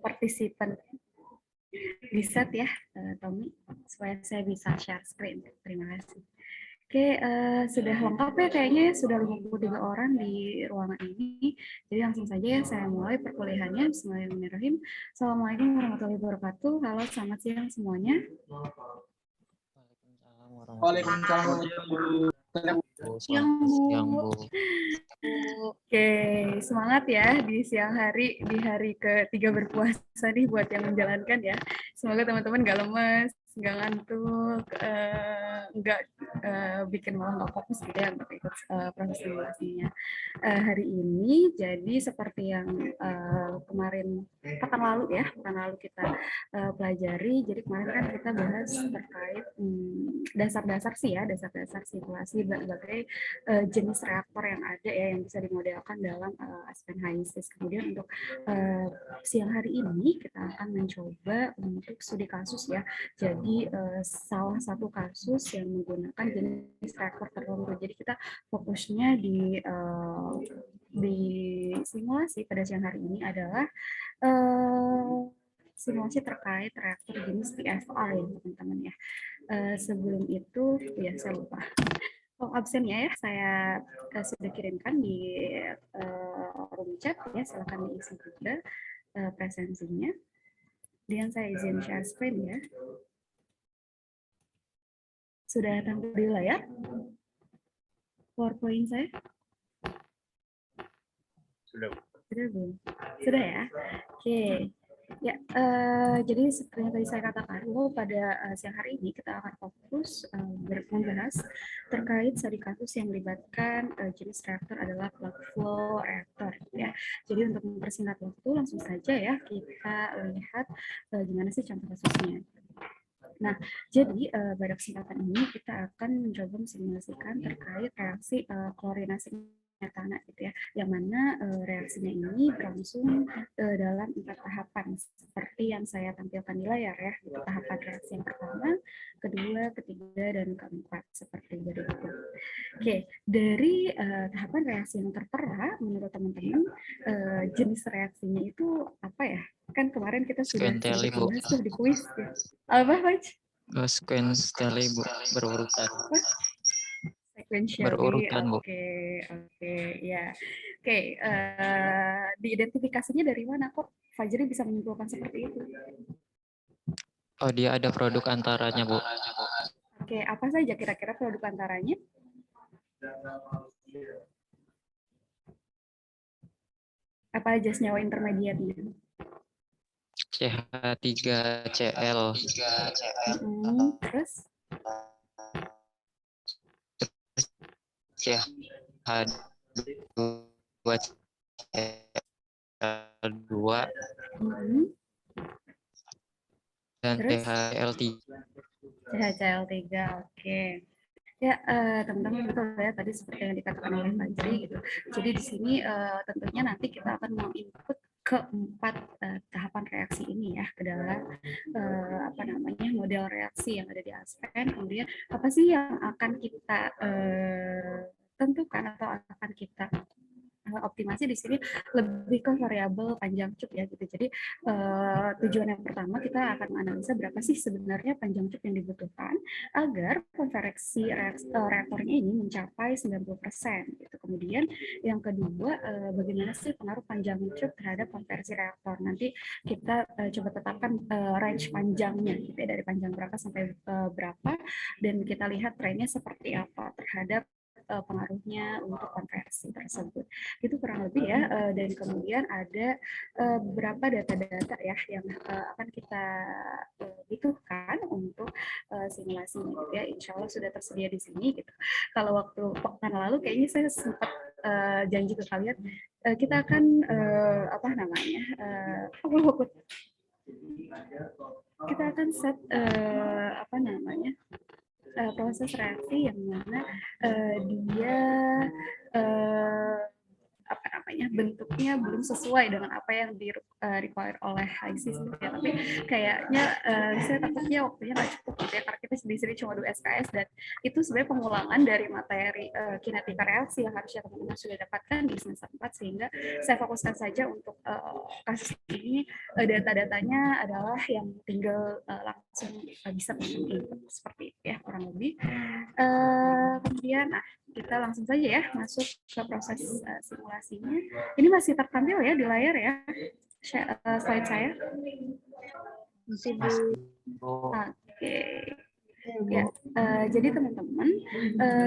partisipan di set ya, Tommy, supaya saya bisa share screen. Terima kasih. Oke, sudah lengkap ya kayaknya ya, sudah 53 orang di ruangan ini. Jadi langsung saja ya saya mulai perkuliahannya. Bismillahirrahmanirrahim. Assalamualaikum warahmatullahi wabarakatuh. Halo, selamat siang semuanya. Waalaikumsalam warahmatullahi wabarakatuh. Siang, Bu. Oke, semangat ya di siang hari, di hari ketiga berpuasa nih buat yang menjalankan ya. Semoga teman-teman nggak lemes, nggak ngantuk, nggak bikin malah nggak fokus gitu ya untuk ikut proses simulasinya. Hari ini jadi seperti yang pekan lalu kita pelajari. Jadi kemarin kan kita bahas terkait dasar-dasar simulasi berbagai jenis reaktor yang ada ya yang bisa dimodelkan dalam Aspen HISIS. Kemudian untuk siang hari ini kita akan mencoba untuk studi kasus ya. Jadi salah satu kasus yang menggunakan jenis reaktor tertentu. Jadi kita fokusnya di simulasi pada siang hari ini adalah simulasi terkait reaktor jenis PFR ya teman-teman ya. Sebelum itu ya saya lupa. Absennya ya saya sudah kirimkan di room chat ya, silakan diisi juga presensinya. Dan saya izin share screen ya. Sudah tampil di layar PowerPoint saya? Sudah belum? Sudah ya? Oke. Ya, jadi seperti yang tadi saya katakan, pada siang hari ini kita akan fokus membahas terkait studi kasus yang melibatkan jenis reaktor adalah plug flow reaktor. Ya. Jadi untuk mempersingkat waktu, langsung saja ya kita lihat gimana sih contoh kasusnya. Nah, jadi pada kesempatan ini kita akan mencoba mensimulasikan terkait reaksi klorinasi metana gitu ya, yang mana reaksinya ini berlangsung dalam 4 tahapan seperti yang saya tampilkan di layar ya. Tahapan reaksi yang pertama, kedua, ketiga, dan keempat seperti berikut. Oke, dari tahapan reaksi yang tertera, menurut teman-teman jenis reaksinya itu apa ya? Kan kemarin kita sudah bahas tuh di kuis ya. Apa, Pak? Sequentially, Bu, berurutan. Berurutan, Bu. Oke, ya. Oke, diidentifikasinya dari mana kok Fajri bisa menyimpulkan seperti itu? Oh, dia ada produk antaranya, Bu. Oke, apa saja kira-kira produk antaranya? Apa aja senyawa intermediatnya? CH3Cl. Terus? CH2Cl2 dan CHCl3. CHCl3, oke. Ya, teman-teman betul ya tadi seperti yang dikatakan oleh Fajri gitu. Jadi di sini tentunya nanti kita akan menginput keempat tahapan reaksi ini ya ke dalam model reaksi yang ada di Aspen. Kemudian apa sih yang akan kita tentukan atau akan kita optimasi di sini lebih ke variabel panjang cup ya gitu. Jadi tujuan yang pertama kita akan menganalisa berapa sih sebenarnya panjang cup yang dibutuhkan agar konversi reaktornya ini mencapai 90% gitu. Kemudian yang kedua bagaimana sih pengaruh panjang cup terhadap konversi reaktor. Nanti kita coba tetapkan range panjangnya gitu ya, dari panjang berapa sampai berapa, dan kita lihat trennya seperti apa terhadap pengaruhnya untuk konversi tersebut. Itu kurang lebih ya, dan kemudian ada beberapa data-data ya yang akan kita butuhkan untuk simulasi gitu ya. Insya Allah sudah tersedia di sini gitu. Kalau waktu pekan lalu kayaknya saya sempat janji ke kalian kita akan kita akan set proses reaksi yang mana dia apa namanya, bentuknya belum sesuai dengan apa yang di require oleh HISIS gitu ya. Tapi kayaknya saya takutnya waktunya nggak cukup gitu ya, karena kita di sini cuma 2 SKS dan itu sebenarnya pengulangan dari materi kinetika reaksi yang harusnya teman-teman sudah dapatkan di semester 4, sehingga saya fokuskan saja untuk kasus ini. Data-datanya adalah yang tinggal langsung bisa input seperti itu ya kurang lebih. Kemudian kita langsung saja ya masuk ke proses simulasinya. Ini masih tertampil ya di layar ya slide saya. Masih Oke. Ya, jadi teman-teman,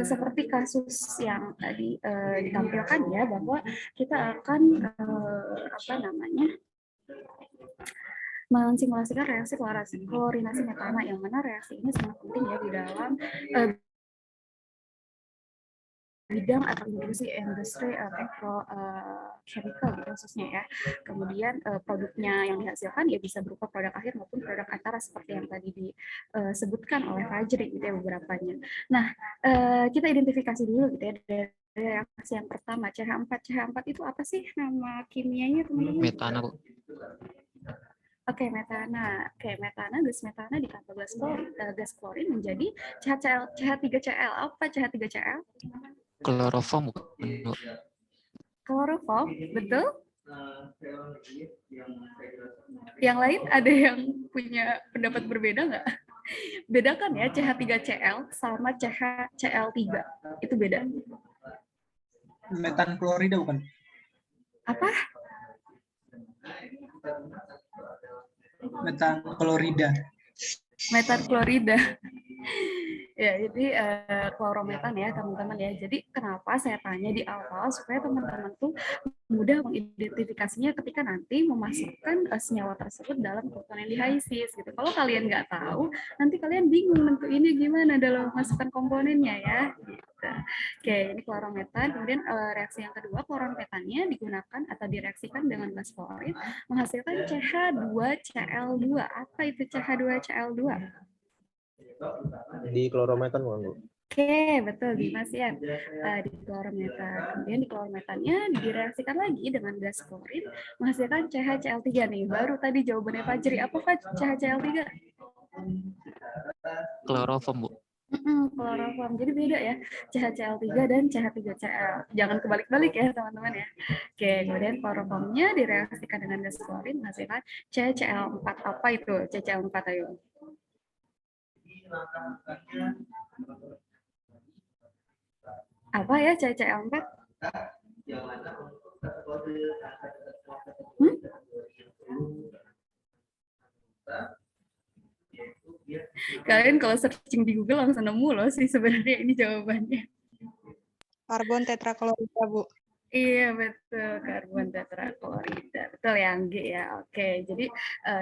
seperti kasus yang tadi ditampilkan ya, bahwa kita akan apa namanya, mensimulasikan reaksi klorinasi metana, yang mana reaksi ini sangat penting ya di dalam bidang atau industri petrochemical gitu khususnya ya. Kemudian produknya yang dihasilkan ya bisa berupa produk akhir maupun produk antara seperti yang tadi disebutkan oleh Fajri gitu ya beberapanya. Nah, kita identifikasi dulu gitu ya dari reaksi yang pertama, CH4. CH4 itu apa sih nama kimianya teman-teman? Metana, Bu. Oke, metana. Oke, metana, gas metana ditambah gas klorin menjadi CH3Cl. Apa CH3Cl? Kloroform bukan, Bu? Kloroform, betul? Yang lain ada yang punya pendapat berbeda nggak? Bedakan ya CH3Cl sama CHCl3. Itu beda. Metan klorida bukan? Apa? Metan klorida. Metan klorida. Ya, jadi klorometan ya teman-teman ya. Jadi kenapa saya tanya di awal supaya teman-teman tuh mudah mengidentifikasinya ketika nanti memasukkan senyawa tersebut dalam komponen di HISIS gitu. Kalau kalian nggak tahu, nanti kalian bingung nentuinnya gimana dalam memasukkan komponennya ya. Gitu. Oke, ini klorometan. Kemudian reaksi yang kedua, klorometannya digunakan atau direaksikan dengan gas klorin menghasilkan CH2Cl2. Apa itu CH2Cl2? Di klorometan bukan, Bu? Oke, betul Dimas ya. Di klorometan. Kemudian di klorometannya direaksikan lagi dengan gas klorin menghasilkan CHCl3 nih. Baru tadi jawabannya Fajri. Apa CHCl3? Kloroform, Bu. Kloroform. Jadi beda ya. CHCl3 dan CH3Cl. Jangan kebalik-balik ya teman-teman ya. Oke, kemudian kloroformnya direaksikan dengan gas klorin menghasilkan CCl4. Apa itu CCl4 ayo? Apa ya CCl4? Kalian kalau searching di Google langsung nemu loh sih sebenarnya ini jawabannya. Karbon tetraklorida, Bu. Iya betul, karbon tetraklorida. Betul ya, Anggi ya. Oke, jadi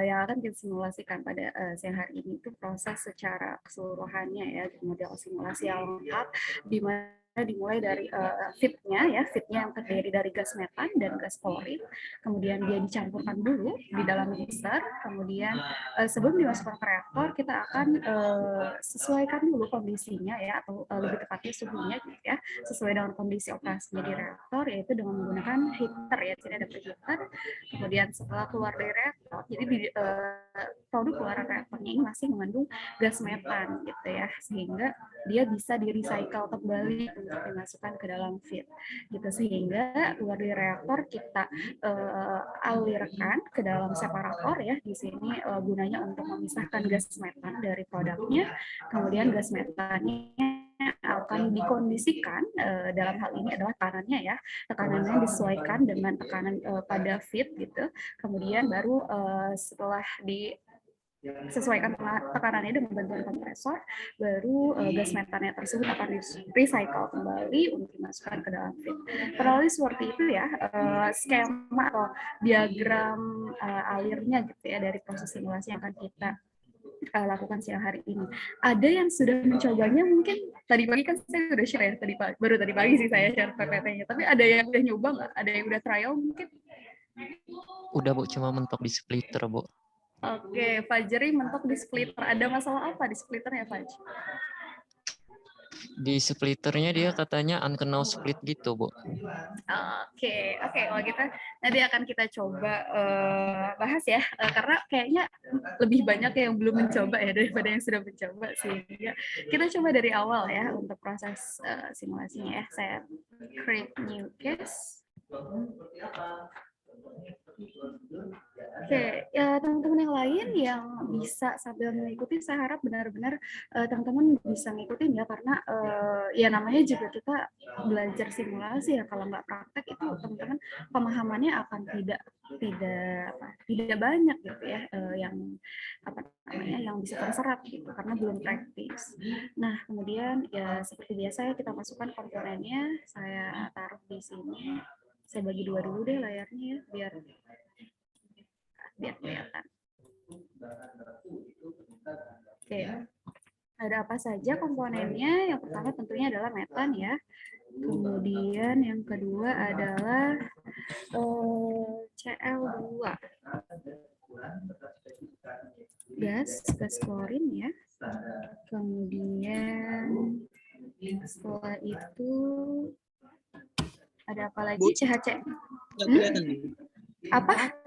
yang akan kita simulasikan pada siang hari ini itu proses secara keseluruhannya ya, model simulasi yang lengkap di mana dimulai dari feed-nya ya, feed-nya yang terdiri dari gas metan dan gas klorin, kemudian dia dicampurkan dulu di dalam mixer, kemudian sebelum dimasukkan ke reaktor kita akan sesuaikan dulu kondisinya ya, atau lebih tepatnya suhunya gitu ya, sesuai dengan kondisi operasinya di reaktor, yaitu dengan menggunakan heater ya, sini ada heater. Kemudian setelah keluar dari reaktor, jadi produk keluaran reaktornya ini masih mengandung gas metan gitu ya, sehingga dia bisa di-recycle kembali untuk dimasukkan ke dalam feed gitu, sehingga keluar dari reaktor kita alirkan ke dalam separator ya. Di sini gunanya untuk memisahkan gas metan dari produknya. Kemudian gas metannya akan dikondisikan, dalam hal ini adalah tekanannya ya, tekanannya disesuaikan dengan tekanan pada feed gitu. Kemudian baru setelah disesuaikan tekanannya dengan bantuan kompresor, baru gas metannya tersebut akan recycle kembali untuk dimasukkan ke dalam feed. Kurang lebih seperti itu ya skema atau diagram alirnya gitu ya dari proses simulasi yang akan kita lakukan siang hari ini. Ada yang sudah mencobanya mungkin tadi pagi kan saya udah share ya, baru tadi pagi sih saya share PPT-nya, tapi ada yang udah nyoba nggak? Ada yang udah trial mungkin? Udah, Bu, cuma mentok di splitter, Bu. Oke, Fajri mentok di splitter. Ada masalah apa di splitternya, Faj? Di splitternya dia katanya unknown split gitu, Bu. Oke, kalau gitu nanti akan kita coba bahas ya, karena kayaknya lebih banyak yang belum mencoba ya daripada yang sudah mencoba, sehingga kita coba dari awal ya untuk proses simulasinya ya. Saya create new case. Oke, ya teman-teman yang lain yang bisa sambil mengikuti, saya harap benar-benar teman-teman bisa ngikutin ya, karena ya namanya juga kita belajar simulasi ya, kalau nggak praktek itu teman-teman pemahamannya akan tidak banyak gitu ya, yang apa namanya yang bisa terserap gitu karena belum praktis. Nah kemudian ya seperti biasa ya, kita masukkan komponennya. Saya taruh di sini. Saya bagi dua dulu deh layarnya ya, biar kelihatan. Oke, ada apa saja komponennya? Yang pertama tentunya adalah metan ya. Kemudian yang kedua adalah Cl2, gas klorin ya. Kemudian setelah itu ada apa lagi? CHC. Apa?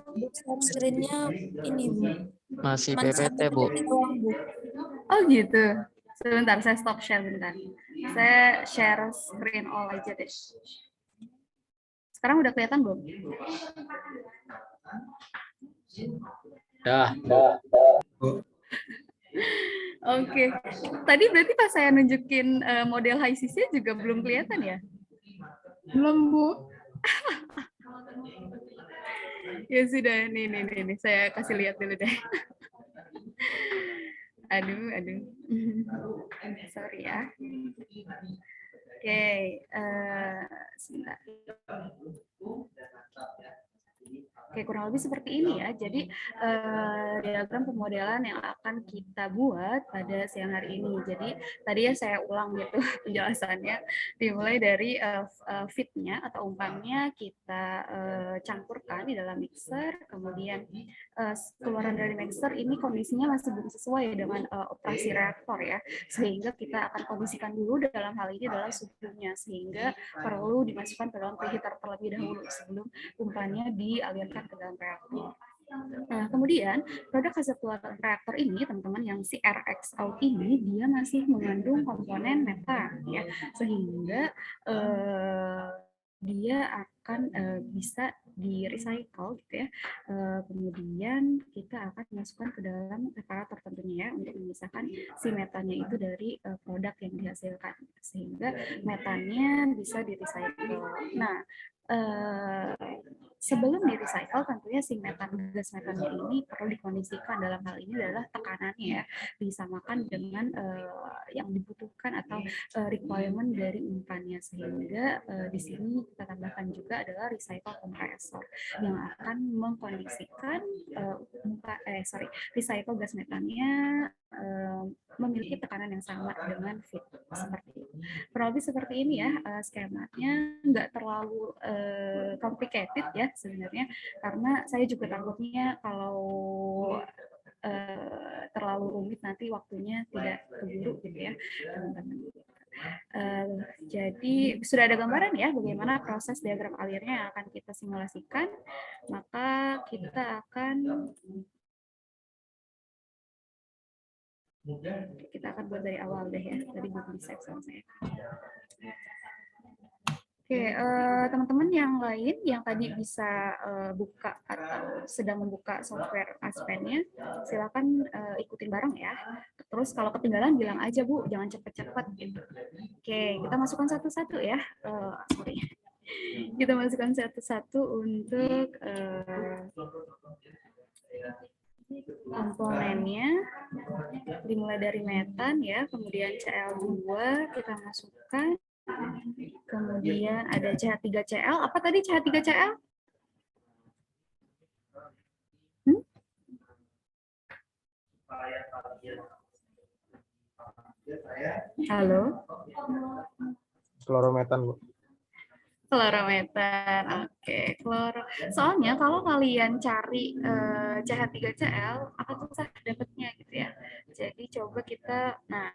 Screen-nya ini, Bu. Masih Cuman PPT, satu Bu. doang, Bu. Oh gitu. Sebentar, saya stop share bentar. Saya share screen all aja deh. Sekarang udah kelihatan belum? Dah. Oke. Tadi berarti pas saya nunjukin model HiSys-nya juga belum kelihatan ya? Belum, Bu. Ya sudah, nih. Saya kasih lihat dulu deh. Aduh. Sorry ya. Oke, sebentar. Oke, kurang lebih seperti ini ya. Jadi diagram pemodelan yang akan kita buat pada siang hari ini. Jadi tadi ya saya ulang gitu penjelasannya. Dimulai dari feed-nya atau umpannya kita campurkan di dalam mixer. Kemudian keluaran dari mixer ini kondisinya masih belum sesuai dengan operasi reaktor ya. Sehingga kita akan kondisikan dulu dalam hal ini adalah suhunya. Sehingga perlu dimasukkan ke dalam preheater terlebih dahulu sebelum umpannya dialirkan ke dalam reaktor. Nah, kemudian produk hasil keluaran reaktor ini, teman-teman, yang si RX out ini, dia masih mengandung komponen metan, ya, sehingga dia akan bisa di recycle gitu ya. Kemudian kita akan masukkan ke dalam separator tentunya ya, untuk memisahkan si metannya itu dari produk yang dihasilkan, sehingga metannya bisa di recycle. Nah, sebelum di recycle tentunya si gas metannya ini perlu dikondisikan. Dalam hal ini adalah tekanannya ya, disamakan dengan yang dibutuhkan atau requirement dari umpannya, sehingga di sini kita tambahkan juga adalah recycle compressor yang akan mengkondisikan recycle gas metannya memiliki tekanan yang sama dengan feed, seperti itu. Kurang lebih seperti ini ya skemanya, nggak terlalu complicated ya sebenarnya, karena saya juga takutnya kalau terlalu rumit nanti waktunya tidak keburu gitu ya teman-teman. Jadi sudah ada gambaran ya bagaimana proses diagram alirnya yang akan kita simulasikan. Maka kita akan buat dari awal deh ya. Tadi belum di save sama saya. Oke, teman-teman yang lain yang tadi bisa buka atau sedang membuka software Aspen-nya, silakan ikutin bareng ya. Terus kalau ketinggalan bilang aja Bu, jangan cepet-cepet gitu. Oke, kita masukkan satu-satu ya. Kita masukkan satu-satu untuk komponennya, dimulai dari metan ya, kemudian Cl2 kita masukkan. Kemudian ada CH3Cl. Apa tadi CH3Cl? Halo? Klorometan, Bu. Klorometan, oke. Soalnya kalau kalian cari CH3Cl akan susah dapatnya gitu ya. Jadi coba kita, nah,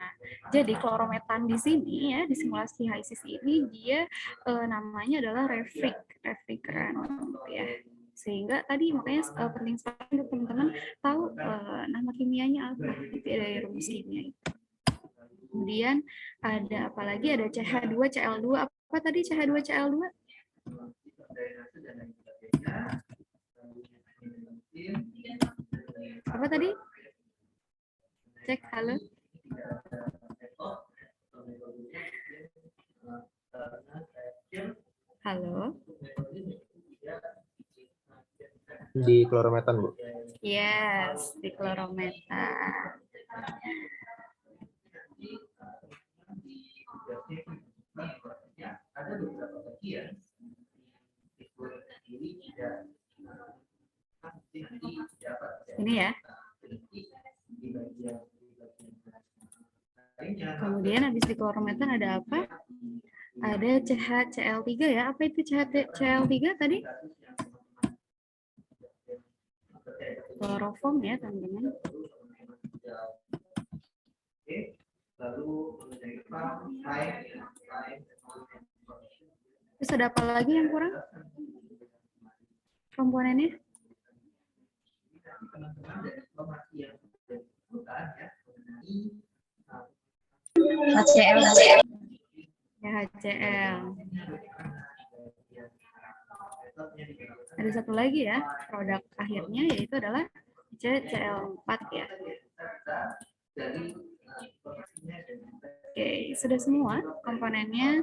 jadi klorometan di sini ya di simulasi HISIS ini dia namanya adalah refrigerant gitu ya. Sehingga tadi makanya penting sekali untuk teman-teman tahu nama kimianya apa gitu ya, dari rumus kimia itu. Kemudian ada apa lagi? Ada CH2Cl2. Apa tadi CH2Cl2? Apa tadi? Cek, halo. Halo. Di klorometan, Bu. Yes, di klorometan. Ini ya. Kemudian habis di klorometan ada apa? Ada CH-Cl3 ya. Apa itu CH-Cl3 tadi? Kloroform ya, teman-teman. Terus ada apa lagi yang kurang? Komponennya? HCl. Ya, HCl. Ada satu lagi ya, produk akhirnya yaitu adalah CCl4 ya. Oke, sudah semua komponennya.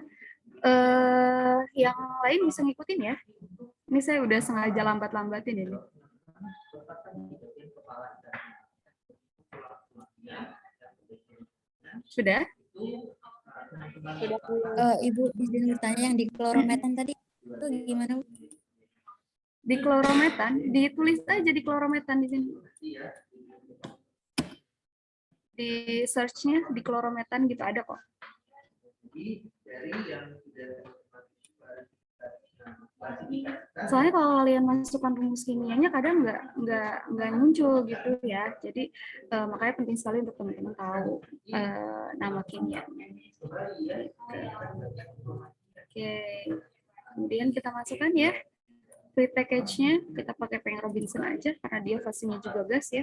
Yang lain bisa ngikutin ya. Ini saya udah sengaja lambat-lambatin ini. Sudah? Ibu izin bertanya yang di klorometan tadi itu gimana, Bu? Di klorometan, ditulis aja di klorometan di sini. Di search-nya di klorometan gitu ada kok. Soalnya kalau kalian masukkan rumus kimianya kadang nggak muncul gitu ya. Jadi makanya penting sekali untuk teman-teman tahu nama kimianya. Oke. Kemudian kita masukkan ya. Free package-nya kita pakai Peng Robinson aja karena dia fasenya juga gas ya.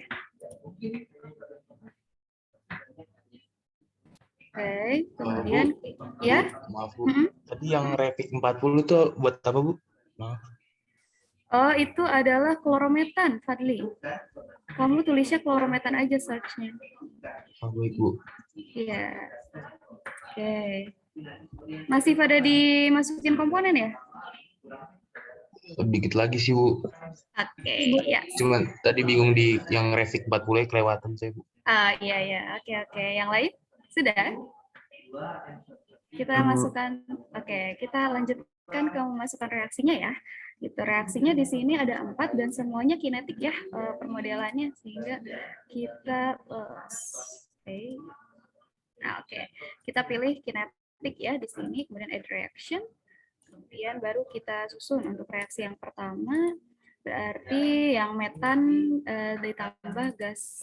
Oke, kemudian ya. Maaf, Bu. Tadi yang Revit 40 tuh buat apa, Bu? Maaf. Oh, itu adalah klorometan, Fadli. Kamu tulisnya klorometan aja search-nya. Oh, baik, Bu. Iya. Oke. Masih pada dimasukin komponen ya? Sedikit lagi sih, Bu. Oke, ya. Cuman tadi bingung di yang Revit 40 kelewatan saya, Bu. Iya, ya. Oke. Yang lain? Sudah? Kita masukkan, kita lanjutkan ke memasukkan reaksinya ya. Gitu, reaksinya di sini ada 4 dan semuanya kinetik ya permodelannya, sehingga kita kita pilih kinetik ya di sini, kemudian add reaction, kemudian baru kita susun untuk reaksi yang pertama. Berarti yang metan ditambah gas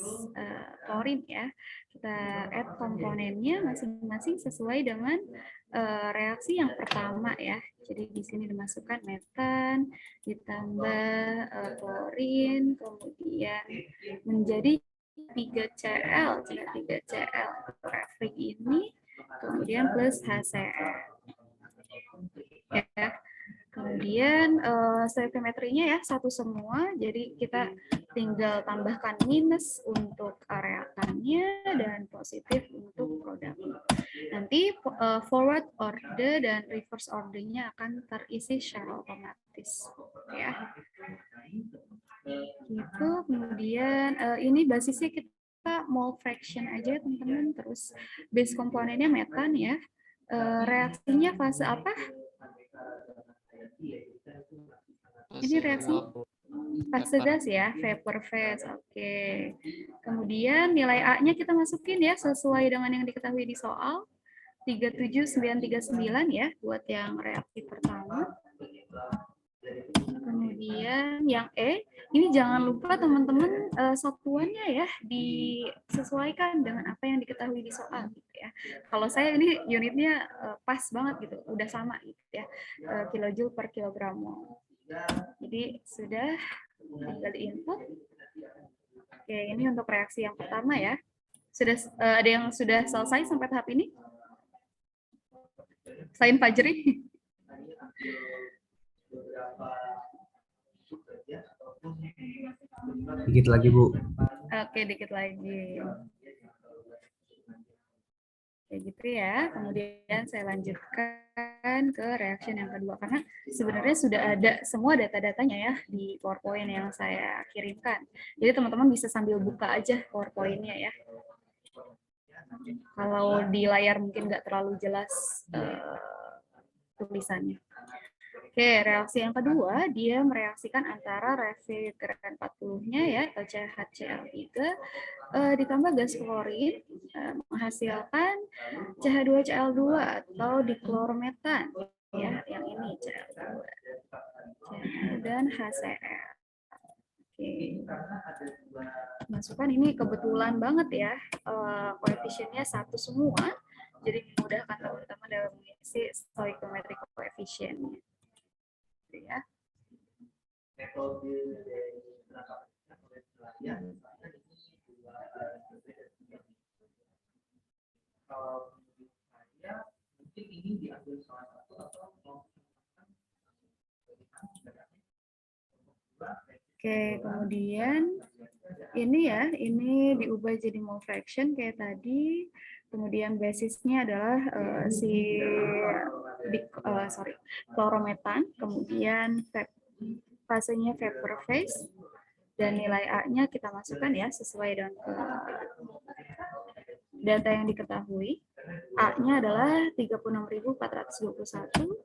klorin ya. Kita add komponennya masing-masing sesuai dengan reaksi yang pertama ya. Jadi di sini dimasukkan metan ditambah klorin, kemudian menjadi 3Cl, 3Cl refrik ini, kemudian plus HCl. Ya. Kemudian stoichiometrinya ya satu semua, jadi kita tinggal tambahkan minus untuk reaktannya dan positif untuk produknya. Nanti forward order dan reverse ordernya akan terisi secara otomatis, ya. Gitu. Kemudian ini basisnya kita mole fraction aja teman-teman, terus base komponennya metan ya. Reaksinya fase apa? Ini reaksi fase gas ya, vapor phase. Oke. Kemudian nilai A-nya kita masukin ya sesuai dengan yang diketahui di soal. 37939 ya buat yang reaksi pertama. Kemudian yang E ini jangan lupa teman-teman satuannya ya disesuaikan dengan apa yang diketahui di soal gitu ya. Kalau saya ini unitnya pas banget gitu, udah sama gitu ya, kilojoule per kilogram mol. Jadi sudah tinggal di input. Oke, ini untuk reaksi yang pertama ya. Sudah ada yang sudah selesai sampai tahap ini? Selain Fajri? Dikit lagi, Bu. Oke, dikit lagi. Kayak gitu ya. Kemudian saya lanjutkan ke reaction yang kedua. Karena sebenarnya sudah ada semua data-datanya ya di PowerPoint yang saya kirimkan. Jadi teman-teman bisa sambil buka aja PowerPoint-nya ya. Kalau di layar mungkin nggak terlalu jelas tulisannya. Oke, reaksi yang kedua, dia mereaksikan antara refrigeran 40-nya ya, atau CHCl3, ditambah gas klorin, menghasilkan CH2Cl2 atau diklorometan, ya, yang ini Cl2, dan HCl. Oke, masukkan ini kebetulan banget ya, koefisiennya 1 semua, jadi memudahkan teman-teman dalam mengisi stoichiometric koefisiennya. Ya. Oke, kemudian ini ya, ini diubah jadi mole fraction kayak tadi. Kemudian basisnya adalah klorometan, kemudian fasenya vapor phase, dan nilai A-nya kita masukkan ya sesuai dengan data yang diketahui. A-nya adalah 36.421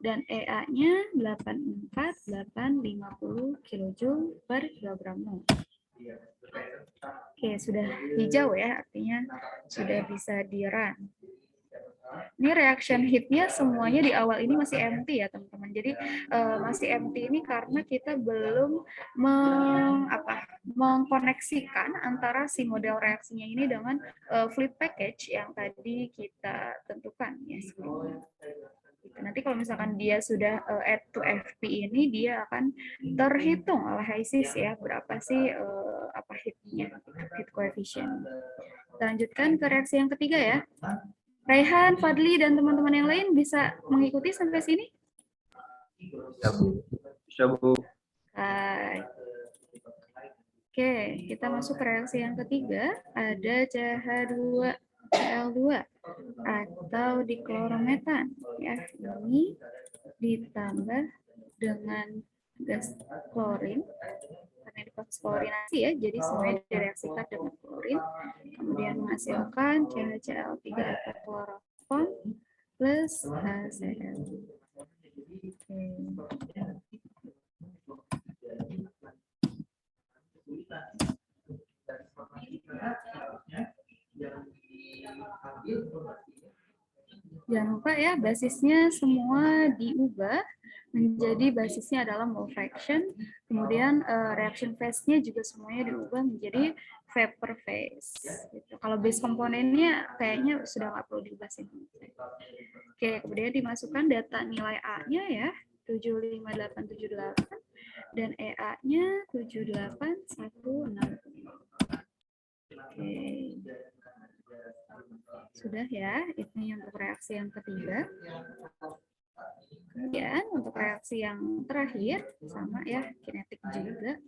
dan EA-nya 84850 kilojoule per kilogram mol. Oke, sudah hijau ya, artinya sudah bisa di-run. Ini reaction heat-nya semuanya di awal ini masih empty ya teman-teman. Jadi masih empty ini karena kita belum mengkoneksikan antara si model reaksinya ini dengan fluid package yang tadi kita tentukan ya sebelumnya. Nanti kalau misalkan dia sudah add to FP ini, dia akan terhitung oleh HISIS ya, berapa sih heat-nya, heat coefficient. Kita lanjutkan ke reaksi yang ketiga ya. Raihan, Fadli, dan teman-teman yang lain bisa mengikuti sampai sini? Bisa, Bu. Hai. Oke, kita masuk ke reaksi yang ketiga. Ada CH2Cl2 atau diklorometan. Ya, ini ditambah dengan gas klorin. Karena diproses klorinasi ya, jadi semuanya direaksikan dengan klorin. Kemudian menghasilkan CHCl3 atau klorofon plus HCl. Jangan lupa ya, basisnya semua diubah menjadi basisnya adalah mole fraction, kemudian reaction phase-nya juga semuanya diubah menjadi vapor phase. Gitu. Kalau base komponennya kayaknya sudah nggak perlu diubah sih. Oke, kemudian dimasukkan data nilai A-nya ya, 75878, dan EA-nya 78160. Oke. Sudah ya, ini untuk reaksi yang ketiga. Kemudian untuk reaksi yang terakhir, sama ya, kinetik juga.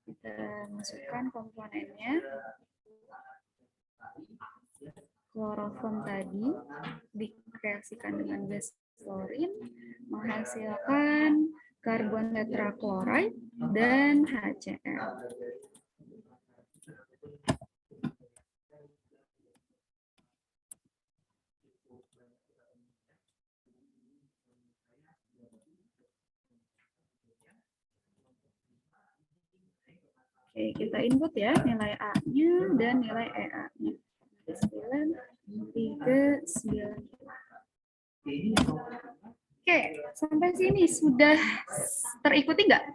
Kita masukkan komponennya. Klorofon tadi direaksikan dengan gas klorin, menghasilkan karbon tetrakloride dan HCl. Oke, kita input ya nilai A-nya dan nilai EA-nya. 9, 3, 9. Oke, sampai sini sudah terikuti nggak?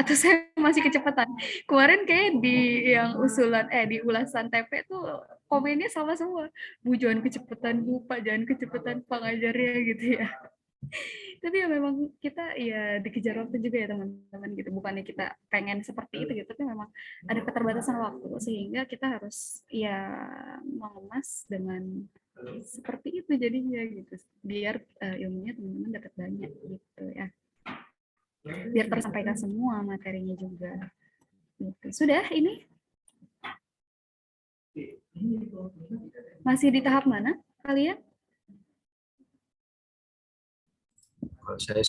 Atau saya masih kecepatan? Kemarin kayak di yang di ulasan TP tuh komennya sama semua. Bu jangan kecepatan Bu, Pak jangan kecepatan pengajarnya gitu ya. Tapi ya memang kita ya dikejar waktu juga ya teman-teman gitu. Bukannya kita pengen seperti itu gitu, tapi memang ada keterbatasan waktu sehingga kita harus ya mengemas dengan seperti itu jadinya gitu. Biar ilmunya teman-teman dapat banyak gitu ya. Biar tersampaikan semua materinya juga. Gitu. Sudah ini? Masih di tahap mana kalian? Saya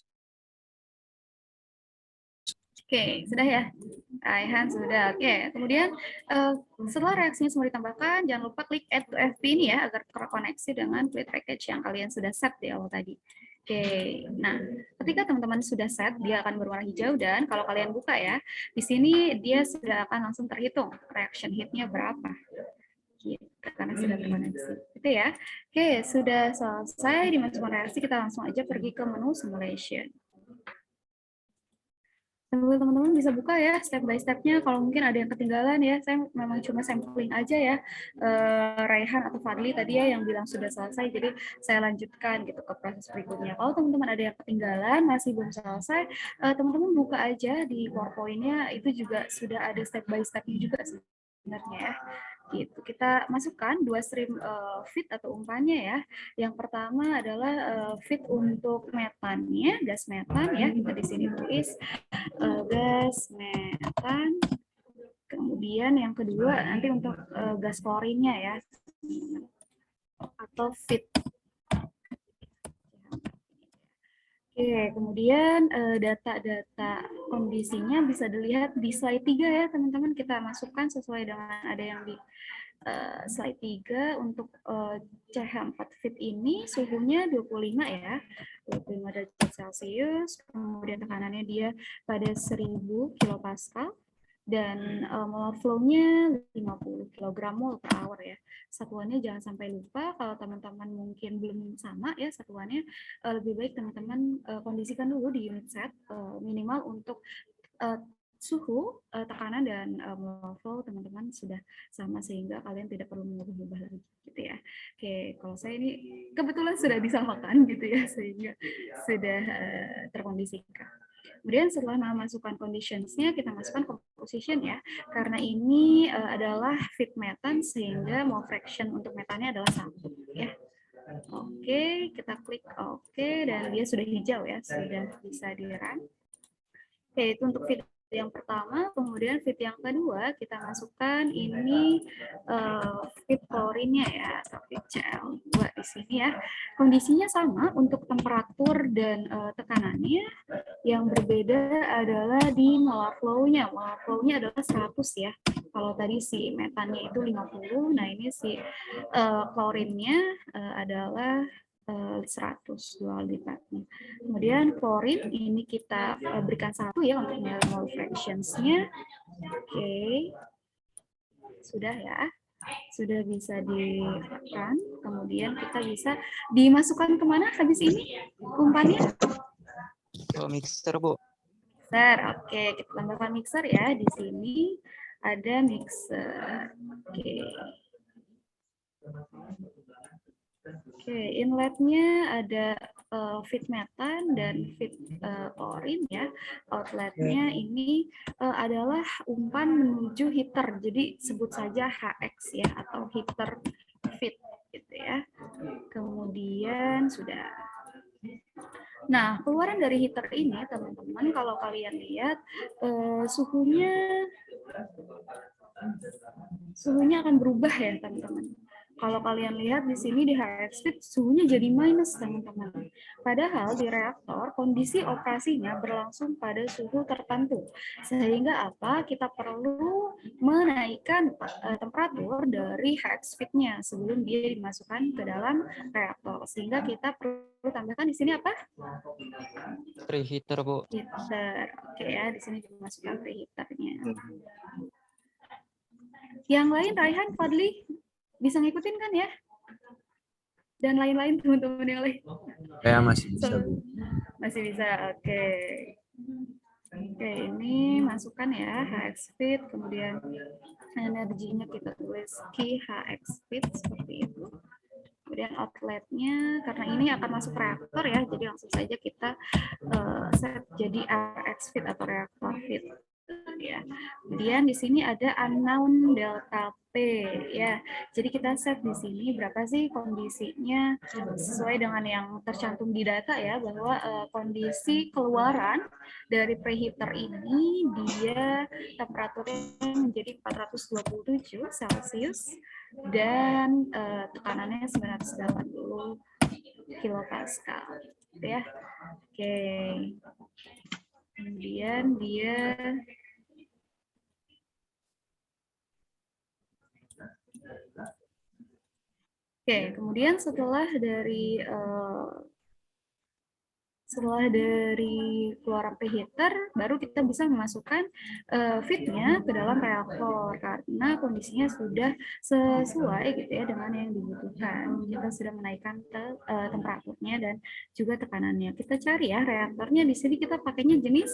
Oke, sudah ya? Raihan sudah. Oke, kemudian setelah reaksinya semua ditambahkan, jangan lupa klik add to FP ini ya, agar terkoneksi dengan fluid package yang kalian sudah set di awal tadi. Oke, nah ketika teman-teman sudah set, dia akan berwarna hijau dan kalau kalian buka ya, di sini dia sudah akan langsung terhitung reaction heat-nya berapa. Gitu, karena sudah terkoneksi. Itu ya. Oke, sudah selesai dimasukkan reaksi, kita langsung aja pergi ke menu simulation. Teman-teman bisa buka ya step by step-nya. Kalau mungkin ada yang ketinggalan ya, saya memang cuma sampling aja ya. Raihan atau Fadli tadi ya yang bilang sudah selesai, jadi saya lanjutkan gitu ke proses berikutnya. Kalau teman-teman ada yang ketinggalan, masih belum selesai, teman-teman buka aja di PowerPoint-nya, itu juga sudah ada step by step-nya juga sebenarnya ya. Gitu. Kita masukkan 2 stream feed atau umpannya ya. Yang pertama adalah feed untuk metannya, gas metan ya. Kita di sini tulis gas metan. Kemudian yang kedua nanti untuk gas klorinnya ya. Atau feed. Oke, kemudian data-data kondisinya bisa dilihat di slide 3 ya teman-teman. Kita masukkan sesuai dengan ada yang di slide 3 untuk CH4 feed ini suhunya 25 ya. 25 derajat Celcius, kemudian tekanannya dia pada 1000 kilopascal dan molar flow-nya 50 kg mol per hour ya. Satuannya jangan sampai lupa, kalau teman-teman mungkin belum sama ya satuannya, lebih baik teman-teman kondisikan dulu di unit set minimal untuk suhu, tekanan dan molar flow teman-teman sudah sama sehingga kalian tidak perlu mengubah-ubah lagi gitu ya. Oke, kalau saya ini kebetulan sudah disamakan gitu ya sehingga sudah terkondisikan. Kemudian setelah memasukkan conditionsnya, kita masukkan composition ya. Karena ini adalah feed metan sehingga mole fraction untuk metannya adalah 1 ya. Oke, kita klik oke dan dia sudah hijau ya, sudah bisa di-run. Oke, itu untuk feed yang pertama, kemudian feed yang kedua kita masukkan ini feed klorinnya ya, atau feed CL2 di sini ya. Kondisinya sama untuk temperatur dan tekanannya. Yang berbeda adalah di molar flow-nya. Molar flow-nya adalah 100 ya. Kalau tadi si metannya itu 50, nah ini si klorinnya adalah 100 dua lipatnya. Kemudian klorin ini kita berikan 1 ya untuk mole fractions-nya. Oke. Sudah ya. Sudah bisa di-run. Kemudian kita bisa dimasukkan kemana habis ini umpannya? Oh, mixer, Bu. Mixer. Oke, kita tambahkan mixer ya. Di sini ada mixer. Oke. Oke, inletnya ada feed metan dan feed klorin ya. Outletnya ini adalah umpan menuju heater. Jadi sebut saja HX ya atau heater feed gitu ya. Kemudian sudah. Nah, keluaran dari heater ini teman-teman kalau kalian lihat suhunya akan berubah ya teman-teman. Kalau kalian lihat di sini di HX feed suhunya jadi minus teman-teman. Padahal di reaktor kondisi operasinya berlangsung pada suhu tertentu. Sehingga apa? Kita perlu menaikkan temperatur dari HX feed-nya sebelum dia dimasukkan ke dalam reaktor. Sehingga kita perlu tambahkan di sini apa? Preheater, Bu. Heater. Oke ya, di sini dimasukkan preheater-nya. Yang lain Raihan, Fadli bisa ngikutin kan ya? Dan lain-lain teman-teman yang lain. Saya masih bisa, Bu. Masih bisa, oke. Oke, ini masukkan ya HX feed, kemudian energinya kita tulis key HX feed seperti itu. Kemudian outletnya, karena ini akan masuk reaktor ya, jadi langsung saja kita set jadi RX feed atau reaktor feed. Ya. Kemudian di sini ada unknown delta P ya. Jadi kita set di sini berapa sih kondisinya sesuai dengan yang tercantum di data ya, bahwa kondisi keluaran dari preheater ini dia temperaturnya menjadi 427 Celcius dan tekanannya 980 kilopascal gitu ya. Oke. Kemudian dia kemudian setelah dari keluaran preheater, baru kita bisa memasukkan feednya ke dalam reaktor karena kondisinya sudah sesuai gitu ya dengan yang dibutuhkan. Kita sudah menaikkan temperaturnya dan juga tekanannya. Kita cari ya reaktornya, di sini kita pakainya jenis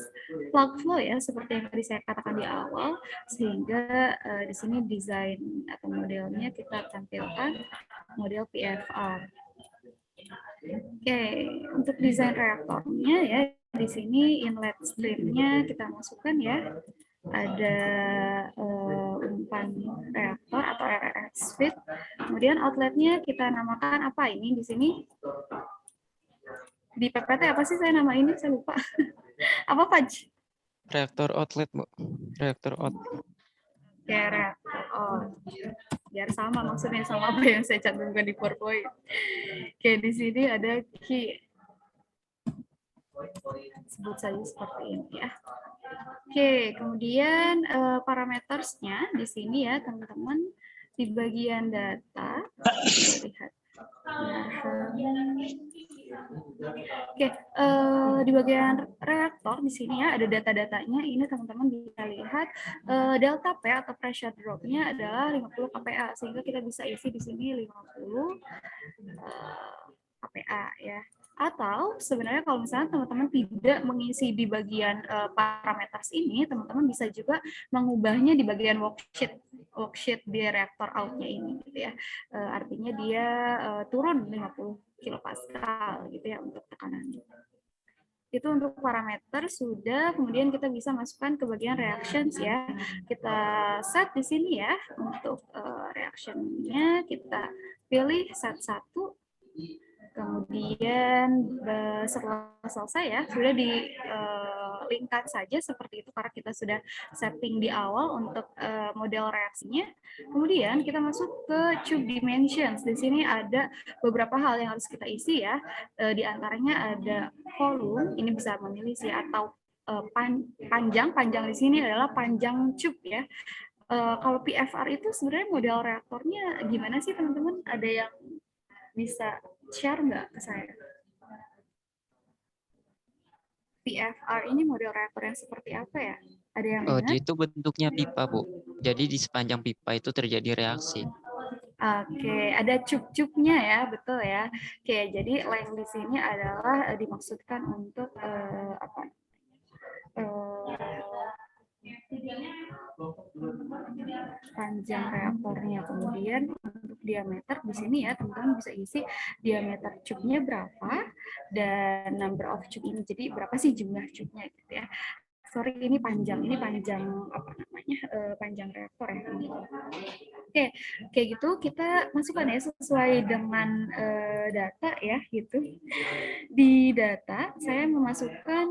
plug flow ya, seperti yang tadi saya katakan di awal, sehingga di sini desain atau modelnya kita tampilkan model PFR. Oke, untuk desain reaktornya ya, di sini inlet streamnya kita masukkan ya. Ada umpan reaktor atau RX feed. Kemudian outletnya kita namakan apa ini di sini? Di PPT apa sih saya nama ini? Saya lupa. Apa Faj? Reaktor outlet, Bu. Reaktor outlet. Ya, reaktor out. Biar sama maksudnya sama apa yang saya cantumkan di PowerPoint. Oke, di sini ada key. Sebut saja seperti ini ya. Oke, kemudian parametersnya di sini ya teman-teman, di bagian data kita lihat. Oke, di bagian reaktor di sini ya ada data-datanya. Ini teman-teman bisa lihat delta P atau pressure drop-nya adalah 50 kPa, sehingga kita bisa isi di sini 50 kPa ya. Atau sebenarnya kalau misalnya teman-teman tidak mengisi di bagian parameter ini, teman-teman bisa juga mengubahnya di bagian worksheet di reaktor out-nya ini gitu ya. Artinya dia turun 50 kilopascal gitu ya untuk tekanannya. Itu untuk parameter sudah, kemudian kita bisa masukkan ke bagian reactions ya. Kita set di sini ya untuk reaction-nya, kita pilih set 1. Kemudian setelah selesai ya, sudah di-linkkan saja seperti itu karena kita sudah setting di awal untuk model reaksinya. Kemudian kita masuk ke tube dimensions. Di sini ada beberapa hal yang harus kita isi ya. Di antaranya ada volume, ini bisa memilih sih, atau panjang di sini adalah panjang tube ya. Kalau PFR itu sebenarnya model reaktornya gimana sih teman-teman? Ada yang bisa share nggak ke saya? PFR ini model reaktor yang seperti apa ya? Ada yang ingat? Dia itu bentuknya pipa, Bu. Jadi di sepanjang pipa itu terjadi reaksi. Oke, ada cup-cupnya ya, betul ya. Oke, jadi length di sini adalah dimaksudkan untuk apa? Panjang reaktornya. Kemudian untuk diameter di sini ya teman-teman bisa isi diameter cube-nya berapa dan number of cube ini, jadi berapa sih jumlah cube-nya gitu ya. Sorry, ini panjang apa namanya, panjang reaktor ya. Oke, kayak gitu kita masukkan ya sesuai dengan data ya gitu. Di data saya memasukkan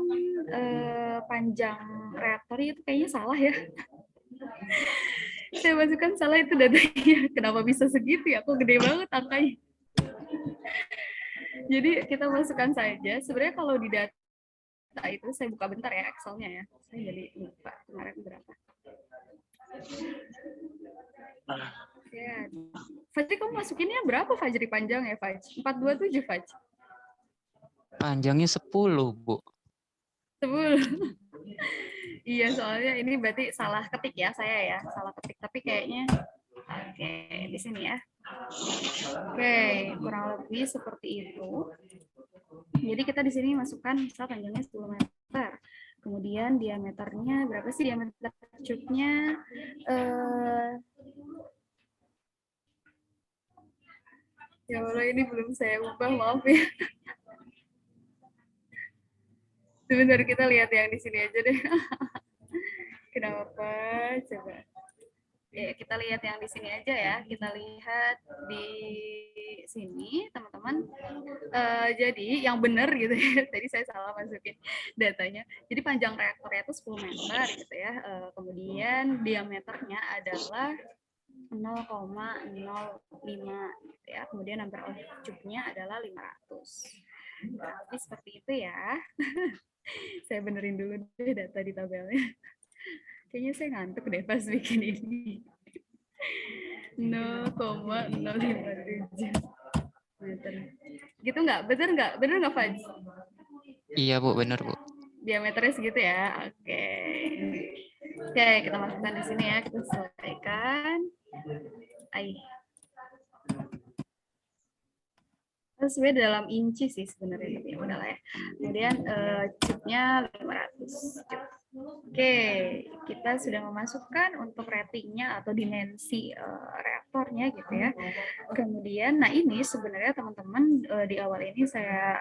panjang reaktornya itu kayaknya salah ya. Saya masukkan salah itu datanya. Kenapa bisa segitu ya? Kok gede banget angkanya. Jadi kita masukkan saja. Sebenarnya kalau di data itu saya buka bentar ya Excel-nya ya. Saya jadi lupa kemarin berapa. Ya. Fajri, kamu masukinnya berapa Fajri panjang ya Fajri? 427 Fajri. Panjangnya 10, Bu. 10. Iya, soalnya ini berarti salah ketik ya saya ya, salah ketik. Tapi kayaknya oke, di sini ya. Oke, kurang lebih seperti itu. Jadi kita di sini masukkan misal panjangnya 10 meter. Kemudian diameternya berapa sih diameter cupnya? Ya Allah, ini belum saya ubah, maaf ya. Sebentar, kita lihat yang di sini aja deh. Kenapa? Coba. Ya, kita lihat yang di sini aja ya. Kita lihat di sini, teman-teman. Jadi yang benar gitu ya. Tadi saya salah masukin datanya. Jadi panjang reaktornya itu 10 meter gitu ya. Kemudian diameternya adalah 0,05 gitu ya. Kemudian number of cube-nya adalah 500. Berarti seperti itu ya. Saya benerin dulu deh data di tabelnya. Kayaknya saya ngantuk deh pas bikin ini. 0,057 meter. Gitu nggak? Bener nggak? Bener nggak, Faj? Iya Bu, benar Bu. Diameternya segitu ya. Oke. Oke, kita masukkan di sini ya. Kita selesaikan. Sebenarnya dalam inci sih sebenarnya, tapi ya udah lah ya. Kemudian cupnya 500 cup. Oke, kita sudah memasukkan untuk ratingnya atau dimensi reaktornya gitu ya. Kemudian, nah ini sebenarnya teman-teman di awal ini saya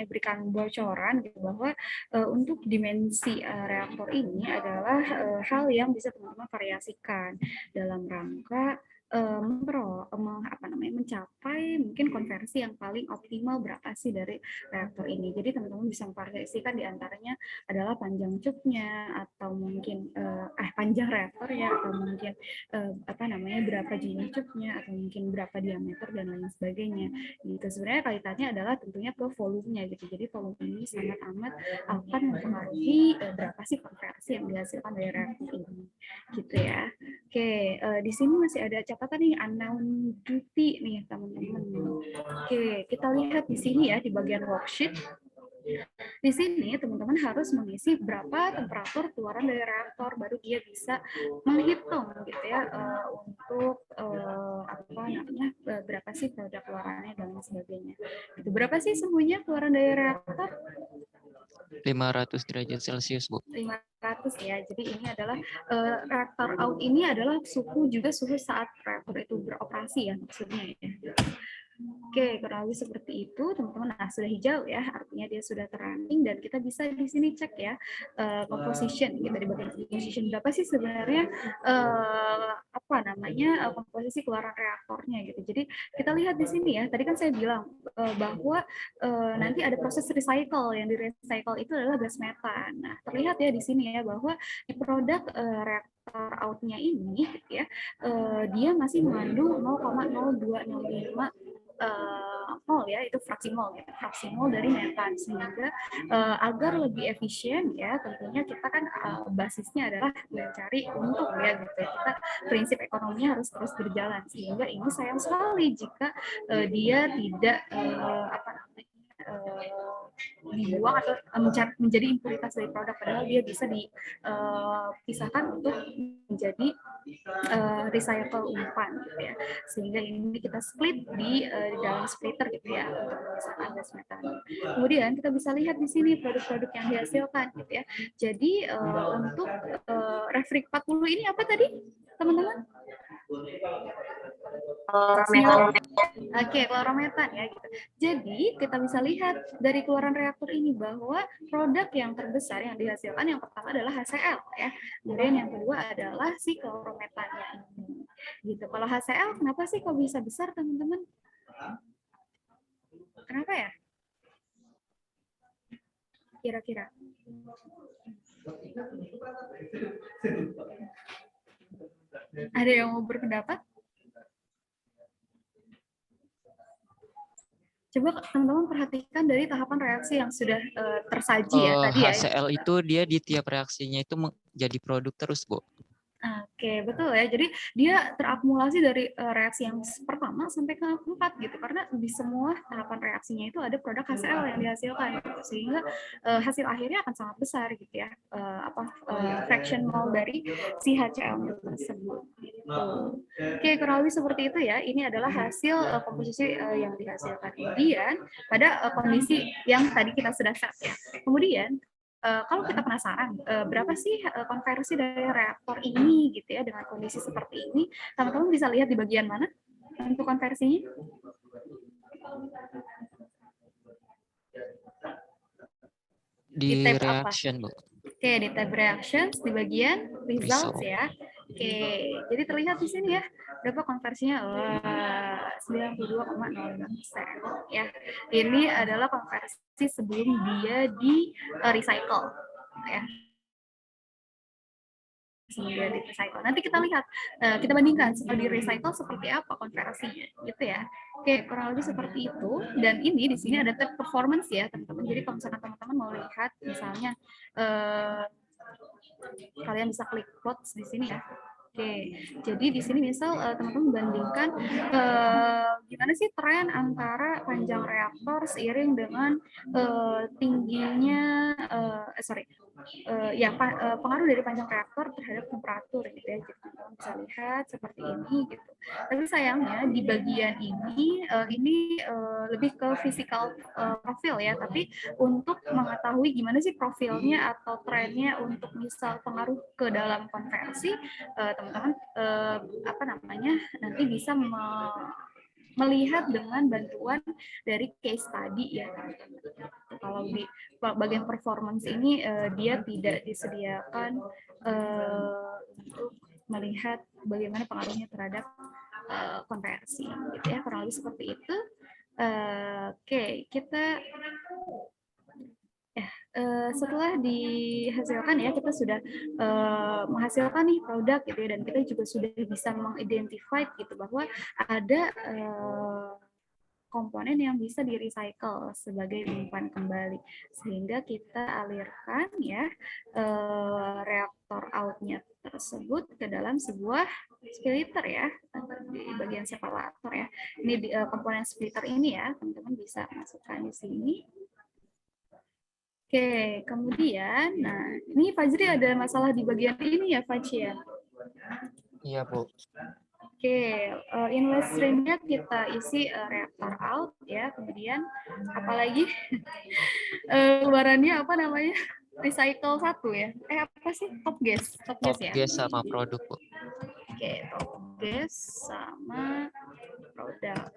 berikan bocoran gitu bahwa untuk dimensi reaktor ini adalah hal yang bisa teman-teman variasikan dalam rangka mencapai mungkin konversi yang paling optimal berapa sih dari reaktor ini. Jadi teman-teman bisa memvariasikan di antaranya adalah panjang cupnya atau mungkin panjang reaktornya atau mungkin berapa jumlah cupnya atau mungkin berapa diameter dan lain sebagainya. Gitu. Sebenarnya kaitannya adalah tentunya ke volumenya gitu. Jadi volume ini sangat amat akan mempengaruhi berapa sih konversi yang dihasilkan dari reaktor ini. Gitu ya. Oke, di sini masih ada catatan nih unknown duty nih teman-teman. Oke, kita lihat di sini ya di bagian worksheet. Di sini teman-teman harus mengisi berapa temperatur keluaran dari reaktor baru dia bisa menghitung gitu ya untuk berapa sih produk keluarannya dan lain sebagainya. Itu berapa sih sungguhnya keluaran dari reaktor? 500 derajat Celcius Bu. 500 ya. Jadi ini adalah reaktor out ini adalah suhu saat reaktor itu beroperasi ya maksudnya ya. Oke, kurang lebih seperti itu, teman-teman. Nah, sudah hijau ya, artinya dia sudah terrunning dan kita bisa di sini cek ya composition gitu di bagian composition berapa sih sebenarnya komposisi keluaran reaktornya gitu. Jadi kita lihat di sini ya. Tadi kan saya bilang bahwa nanti ada proses recycle, yang di recycle itu adalah gas metan. Nah, terlihat ya di sini ya bahwa di produk reaktor out-nya ini gitu ya, dia masih mengandung 0,0205 mol ya, itu fraksi mol dari metan, sehingga agar lebih efisien ya tentunya kita kan basisnya adalah mencari untung ya gitu ya. Kita prinsip ekonominya harus terus berjalan, sehingga ini sayang sekali jika dia tidak dibuang atau menjadi impuritas dari produk, padahal dia bisa dipisahkan untuk menjadi recycle umpan gitu ya, sehingga ini kita split di dalam splitter gitu ya untuk memisahkan gas metan. Kemudian kita bisa lihat di sini produk-produk yang dihasilkan gitu ya. Jadi untuk Refrik 40 ini apa tadi teman-teman? Oke, klorometan ya gitu. Jadi kita bisa lihat dari keluaran reaktor ini bahwa produk yang terbesar yang dihasilkan yang pertama adalah HCl ya. Kemudian yang kedua adalah si klorometannya ini. Gitu. Kalau HCl kenapa sih kok bisa besar teman-teman? Kenapa ya? Kira-kira. Ada yang mau berpendapat? Coba teman-teman perhatikan dari tahapan reaksi yang sudah tersaji ya tadi ya. HCl itu dia di tiap reaksinya itu menjadi produk terus Bu. Oke, betul ya. Jadi dia terakumulasi dari reaksi yang pertama sampai ke keempat gitu. Karena di semua tahapan reaksinya itu ada produk HCl yang dihasilkan, gitu. Sehingga hasil akhirnya akan sangat besar gitu ya. Fraction mol dari si HCl tersebut. Gitu. Oke, kurang lebih seperti itu ya. Ini adalah hasil komposisi yang dihasilkan. Kemudian pada kondisi yang tadi kita sudah set ya. Kemudian kalau kita penasaran berapa sih konversi dari reaktor ini gitu ya dengan kondisi seperti ini, teman-teman bisa lihat di bagian mana untuk konversinya? Di tab apa? reaction, Bu. Oke, di tab reactions di bagian results ya. Oke, jadi terlihat di sini ya berapa konversinya? 92,05% ya. Ini adalah konversi sebelum dia di recycle ya. Dia di recycle. Nanti kita lihat, kita bandingkan seperti di recycle seperti apa konversinya, gitu ya. Oke, kurang lebih seperti itu. Dan ini di sini ada tab performance ya, teman-teman. Jadi kalau misalkan teman-teman mau lihat, misalnya kalian bisa klik plots di sini ya. Oke, jadi di sini misal teman-teman bandingkan gimana sih tren antara panjang reaktor seiring dengan tingginya, pengaruh dari panjang reaktor terhadap temperatur gitu ya. Jadi teman-teman bisa lihat seperti ini gitu. Tapi sayangnya di bagian ini lebih ke physical profil ya. Tapi untuk mengetahui gimana sih profilnya atau trennya untuk misal pengaruh ke dalam konversi, teman-teman nanti bisa melihat dengan bantuan dari case study ya. Kalau di bagian performance ini dia tidak disediakan untuk melihat bagaimana pengaruhnya terhadap konversi gitu ya, kurang lebih seperti itu. Oke, kita setelah dihasilkan ya, kita sudah menghasilkan nih produk gitu ya, dan kita juga sudah bisa mengidentify gitu bahwa ada komponen yang bisa di-recycle sebagai umpan kembali, sehingga kita alirkan ya reaktor outnya tersebut ke dalam sebuah splitter ya, di bagian separator ya. Ini komponen splitter ini ya, teman-teman bisa masukkan di sini. Oke, kemudian, nah ini Fajri ada masalah di bagian ini ya, Fajri ya? Iya, Bu. Oke, inlet stream-nya kita isi reaktor out ya, kemudian apalagi keluarannya apa namanya? Recycle 1 ya? Apa sih? Top gas ya? Gas sama produk, Bu. Oke, top gas sama produk.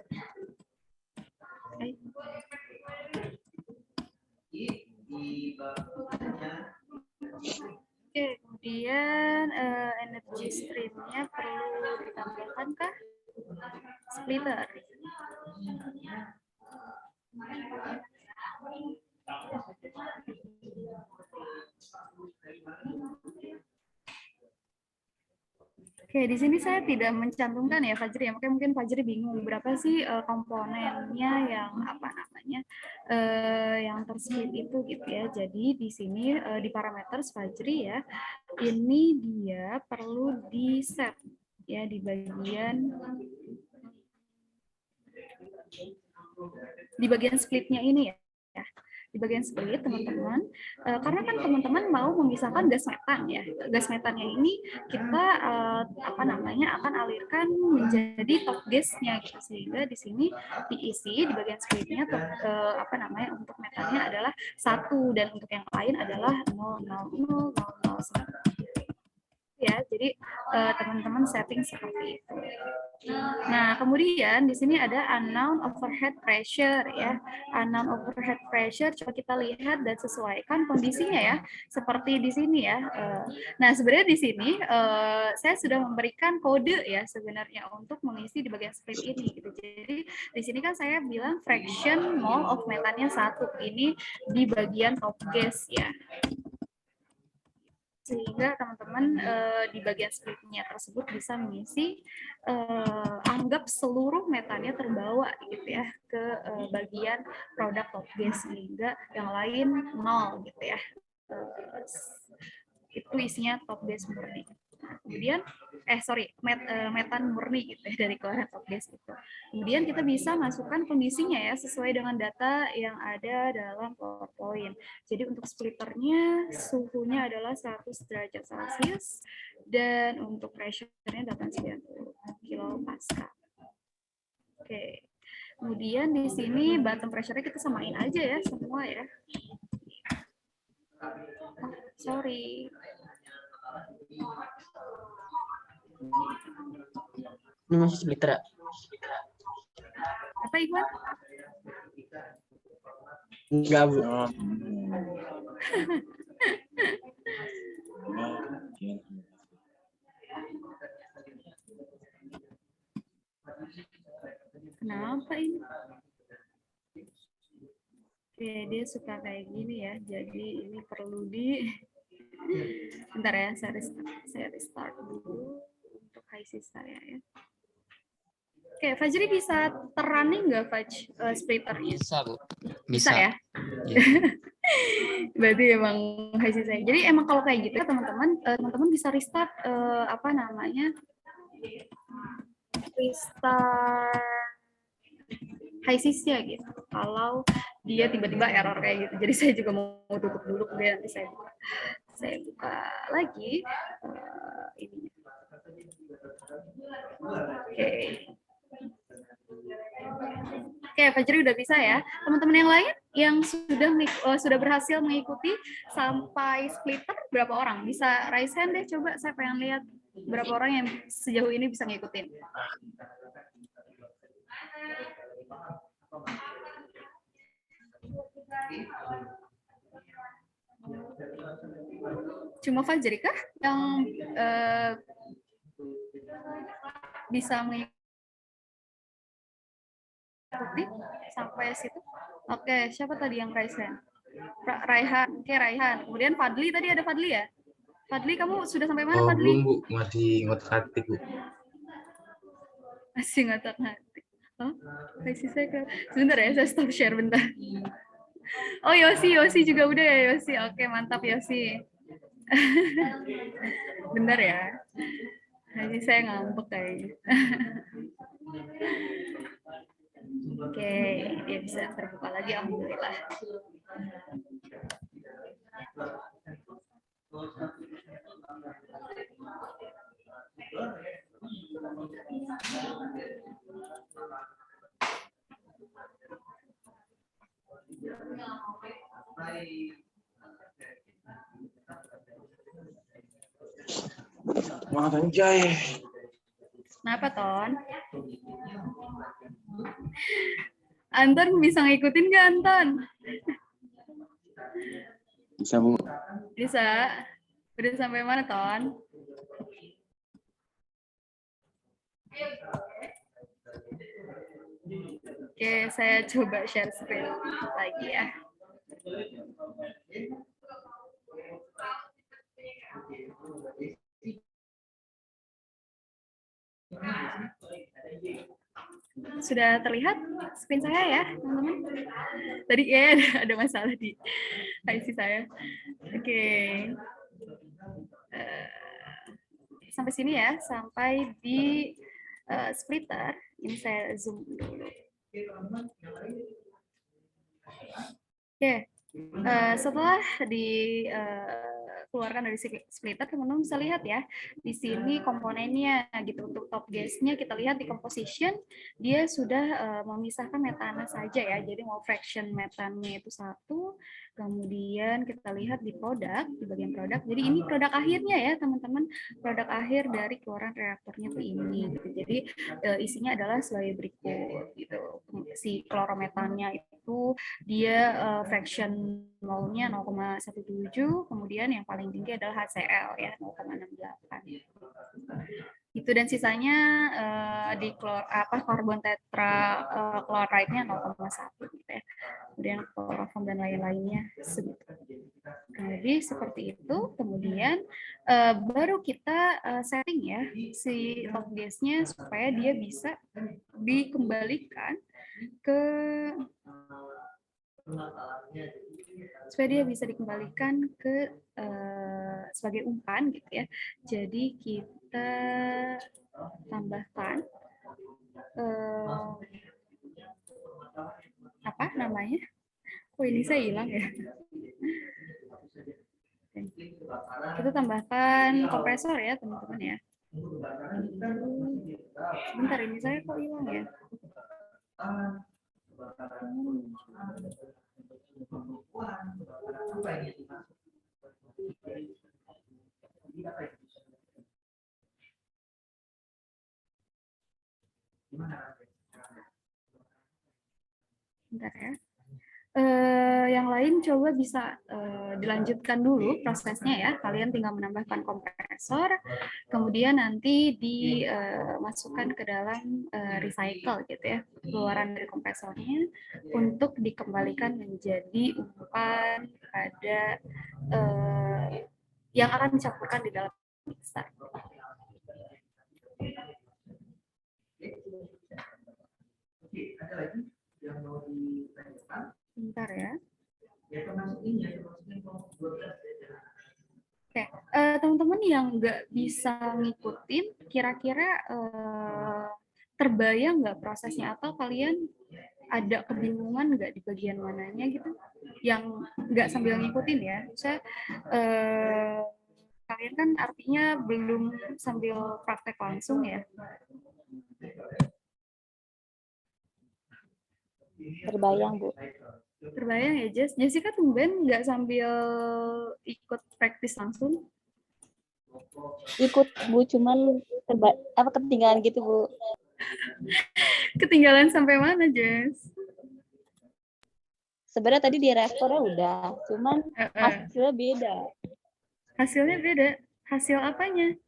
Oke, kemudian energy stream-nya perlu ditambahkan kah? Splitter. Oke, di sini saya tidak mencantumkan ya Fajri ya, makanya mungkin Fajri bingung berapa sih komponennya yang yang tersplit itu gitu ya. Jadi di sini di parameter Fajri ya, ini dia perlu di set ya di bagian splitnya ini ya. Di bagian split teman-teman, karena kan teman-teman mau memisahkan gas metan ya. Gas metannya ini kita akan alirkan menjadi top gasnya gitu, sehingga di sini diisi di bagian splitnya untuk metannya adalah 1 dan untuk yang lain adalah 0,000001 ya. Jadi teman-teman setting seperti itu. Nah, kemudian di sini ada unknown overhead pressure ya. Unknown overhead pressure, coba kita lihat dan sesuaikan kondisinya ya. Seperti di sini ya. Nah, sebenarnya di sini saya sudah memberikan kode ya sebenarnya untuk mengisi di bagian split ini gitu. Jadi di sini kan saya bilang fraction mole of metannya 1. Ini di bagian top gas ya. Sehingga teman-teman di bagian splitnya tersebut bisa mengisi, anggap seluruh metannya terbawa gitu ya ke bagian produk top gas, sehingga yang lain 0 gitu ya. Itu isinya top gas murni. Kemudian metan murni gitu ya dari keluaran top gas itu. Kemudian kita bisa masukkan kondisinya ya sesuai dengan data yang ada dalam PowerPoint. Jadi untuk splitternya suhunya adalah 100 derajat Celcius dan untuk pressure-nya 890 kilopascal. Oke. Kemudian di sini bottom pressure-nya kita samain aja ya semua ya. Oh, sorry. Ini masih splitter ya? Apa Iwan? Enggak, Bu. Kenapa ini? Oke, dia suka kayak gini ya. Jadi ini perlu bentar ya, saya restart dulu untuk HiSys saya ya. Oke, Fajri bisa terrunning nggak, Faj, splitternya? Bisa, Bu. Bisa ya? Iya. Berarti emang HiSys saya. Jadi emang kalau kayak gitu teman-teman bisa restart restart HiSys-nya gitu. Kalau dia tiba-tiba error kayak gitu. Jadi saya juga mau tutup dulu, kemudian nanti saya buka lagi ini. Oke. Oke, Fajri udah bisa ya. Teman-teman yang lain yang sudah berhasil mengikuti sampai splitter berapa orang? Bisa raise hand deh, coba saya pengen lihat berapa orang yang sejauh ini bisa ngikutin. Cuma Fajri kah yang bisa mengikuti sampai situ? Oke, siapa tadi yang raise hand? Raihan. Oke, Raihan. Kemudian Fadli, tadi ada Fadli ya? Fadli, kamu sudah sampai mana, Fadli? Belum, Bu. Masih ngotak-atik, Bu. Masih ngotak-atik. Oh, saya ke... Sebentar ya, saya stop share bentar. Oh, Yosi juga udah ya, Yosi. Oke, mantap, Yosi. Bentar ya. Ini saya ngambek kayaknya. Oke, dia bisa terbuka lagi, alhamdulillah. Maaf, anjay. Kenapa, Ton? Anton bisa ngikutin nggak, Anton? Bisa, Bu. Bisa. Udah sampai mana, Ton? Oke, saya coba share screen lagi ya. Sudah terlihat screen saya ya, teman-teman? Tadi ya ada masalah di IC saya. Oke. Sampai sini ya, sampai di splitter. Ini saya zoom dulu. Oke. Setelah dikeluarkan dari splitter, teman-teman bisa lihat ya di sini komponennya gitu. Untuk top gas-nya kita lihat di composition dia sudah memisahkan metana saja ya. Jadi mau fraction metannya itu 1, kemudian kita lihat di produk, di bagian produk. Jadi ini produk akhirnya ya teman-teman, produk akhir dari keluaran reaktornya tuh ini gitu. Jadi isinya adalah sebagai berikut gitu. Si klorometannya itu dia fraction mol-nya 0,17, kemudian yang paling tinggi adalah HCl ya 0,68. Itu dan sisanya di karbon tetra chloride-nya 0,1 gitu ya. Kemudian kloroform dan lain-lainnya segitu. Jadi seperti itu. Kemudian baru kita setting ya si top gas-nya supaya dia bisa dikembalikan ke sebagai umpan gitu ya. Jadi kita tambahkan apa namanya? Oh, ini saya hilang ya. Kita tambahkan kompresor ya teman-teman ya. Sebentar, ini saya kok hilang ya. Bentar ya. Yang lain coba bisa dilanjutkan dulu prosesnya ya. Kalian tinggal menambahkan kompresor, kemudian nanti dimasukkan ke dalam recycle gitu ya, keluaran dari kompresornya untuk dikembalikan menjadi umpan pada yang akan dicampurkan di dalam mixer. Bentar ya. Oke, teman-teman yang nggak bisa ngikutin, kira-kira terbayang nggak prosesnya, atau kalian ada kebingungan nggak di bagian mananya gitu? Yang nggak sambil ngikutin ya. Saya kalian kan artinya belum sambil praktek langsung ya. Terbayang, Bu. Terbayang ya, Jess? Jessica tumben nggak sambil ikut praktis langsung? Ikut, Bu, cuman ketinggalan gitu, Bu. Ketinggalan sampai mana, Jess? Sebenarnya tadi di reaktornya udah, cuman hasilnya beda. Hasilnya beda? Hasil apanya?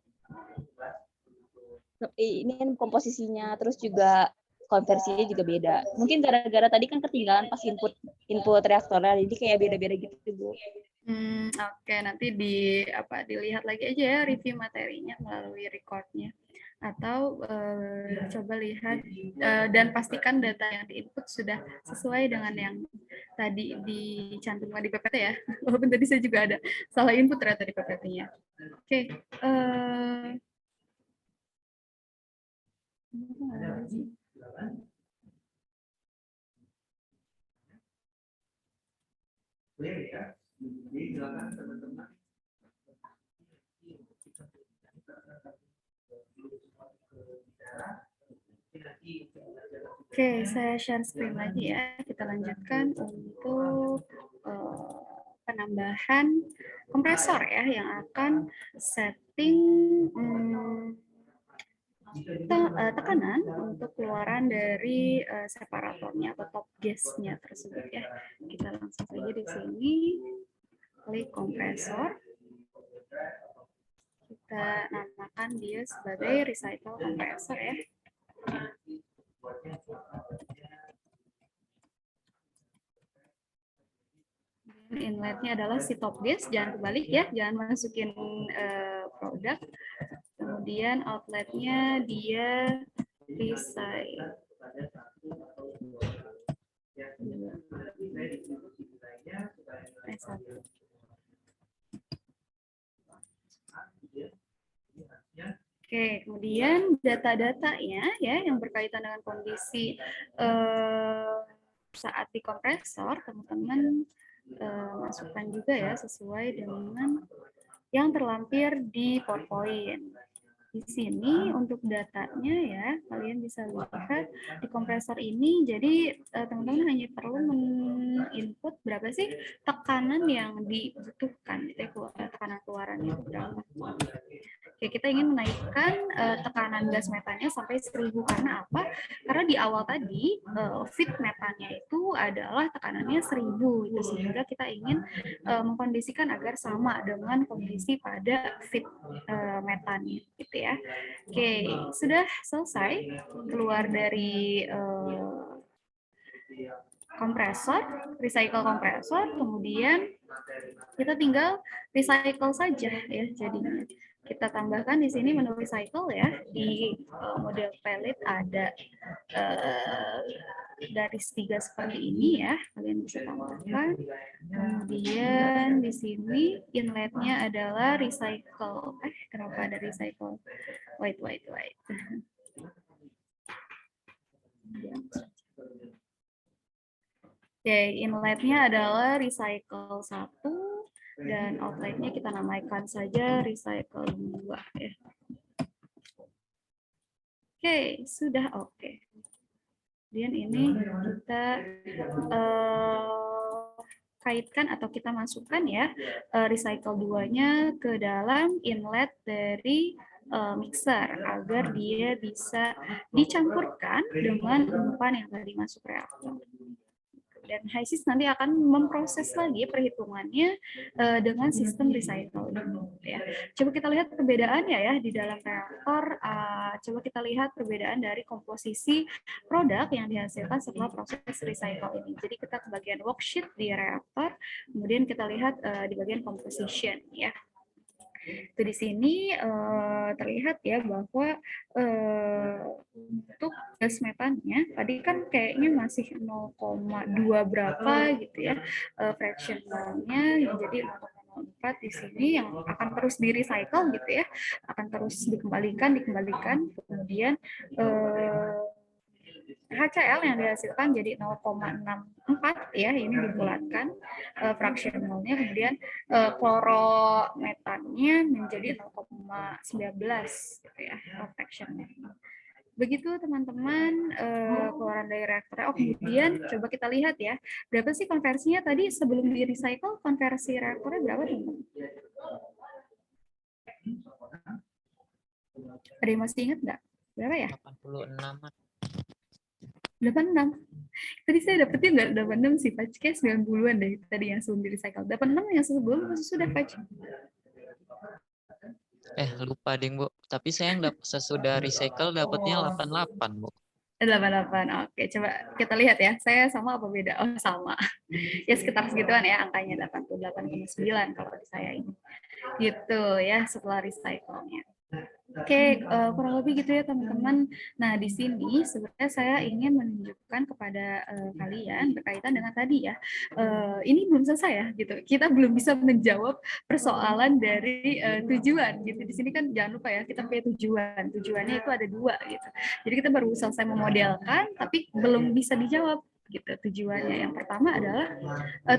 Ini kan komposisinya, terus juga konversinya juga beda. Mungkin gara-gara tadi kan ketinggalan pas input reaktornya, jadi kayak beda-beda gitu, Bu. Oke, nanti dilihat lagi aja ya review materinya melalui recordnya. Atau coba lihat dan pastikan data yang diinput sudah sesuai dengan yang tadi dicantumkan di PPT ya. Walaupun tadi saya juga ada salah input ternyata di PPT-nya. Oke. Oke, saya share screen lagi ya. Kita lanjutkan untuk penambahan kompresor ya, yang akan setting tekanan untuk keluaran dari separatornya atau top gasnya tersebut ya. Kita langsung saja di sini klik kompresor. Kita namakan dia sebagai recycle kompresor ya. Inletnya adalah si top gas, jangan kebalik ya, jangan masukin produk. Kemudian outletnya dia recycle. Oke, kemudian data-datanya ya yang berkaitan dengan kondisi saat di kompresor, teman-teman masukkan juga ya sesuai dengan yang terlampir di PowerPoint. Di sini untuk datanya ya, kalian bisa lihat di kompresor ini, jadi teman-teman hanya perlu menginput berapa sih tekanan yang dibutuhkan, tekanan keluaran itu berapa. Oke, kita ingin menaikkan tekanan gas metannya sampai 1000. Karena apa? Karena di awal tadi feed metannya itu adalah tekanannya 1000, itu sehingga kita ingin mengkondisikan agar sama dengan kondisi pada feed metannya, gitu ya. Oke, sudah selesai keluar dari kompresor, recycle kompresor, kemudian kita tinggal recycle saja ya jadinya. Kita tambahkan di sini menu recycle ya, di model palette ada garis 3 seperti ini ya, kalian bisa tambahkan. Kemudian di sini inletnya adalah recycle. Kenapa ada recycle? Wait. Oke, inletnya adalah recycle 1 dan outletnya kita namakan saja recycle 2 ya. Oke, sudah oke. Kemudian ini kita kaitkan atau kita masukkan ya recycle 2-nya ke dalam inlet dari mixer agar dia bisa dicampurkan dengan umpan yang tadi masuk reaktor. Dan HiSys nanti akan memproses lagi perhitungannya dengan sistem recycle ya. Coba kita lihat perbedaannya ya di dalam reaktor. Coba kita lihat perbedaan dari komposisi produk yang dihasilkan setelah proses recycle ini. Jadi kita ke bagian worksheet di reaktor, kemudian kita lihat di bagian composition ya. Itu di sini terlihat ya bahwa untuk gas metannya tadi kan kayaknya masih 0,2 berapa gitu ya fractionalnya, jadi 0,04 di sini yang akan terus di recycle gitu ya, akan terus dikembalikan kemudian HCl yang dihasilkan jadi 0,64 ya, ini dibulatkan fractionalnya, kemudian klorometannya menjadi 0,19 gitu ya fractionalnya. Begitu teman-teman keluaran dari reaktornya. Kemudian coba kita lihat ya, berapa sih konversinya tadi sebelum di recycle, konversi reaktornya berapa teman-teman? Ada yang masih ingat nggak? Berapa ya? 86. 86. Tadi saya dapetnya nggak 86 sih, Pak. Kayak 90-an deh tadi yang sebelum di recycle. 86 yang sebelum masih sudah, Pak. Lupa ding, Bu. Tapi saya yang sesudah recycle dapatnya 88, Bu. 88. Oke, coba kita lihat ya. Saya sama apa beda? Oh, sama. Ya sekitar segituan ya angkanya, 88,9 kalau di saya ini. Gitu ya setelah recycle-nya. Oke, kurang lebih gitu ya teman-teman. Nah, di sini sebenarnya saya ingin menunjukkan kepada kalian berkaitan dengan tadi ya. Ini belum selesai ya, gitu. Kita belum bisa menjawab persoalan dari tujuan gitu. Di sini kan jangan lupa ya, kita punya tujuan. Tujuannya itu ada 2 gitu. Jadi kita baru selesai memodelkan, tapi belum bisa dijawab gitu. Tujuannya yang pertama adalah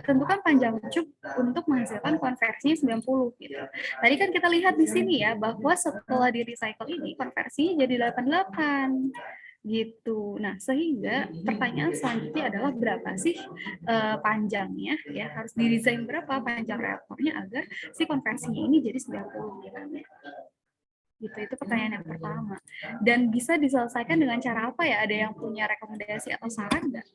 tentukan panjang cup untuk menghasilkan konversinya 90 gitu. Tadi kan kita lihat di sini ya bahwa setelah di recycle ini konversinya jadi 88 gitu. Nah, sehingga pertanyaan selanjutnya adalah berapa sih panjangnya ya, harus didesain berapa panjang reaktornya agar si konversinya ini jadi 90 misalnya. Gitu, itu pertanyaan yang pertama. Dan bisa diselesaikan dengan cara apa ya? Ada yang punya rekomendasi atau saran nggak?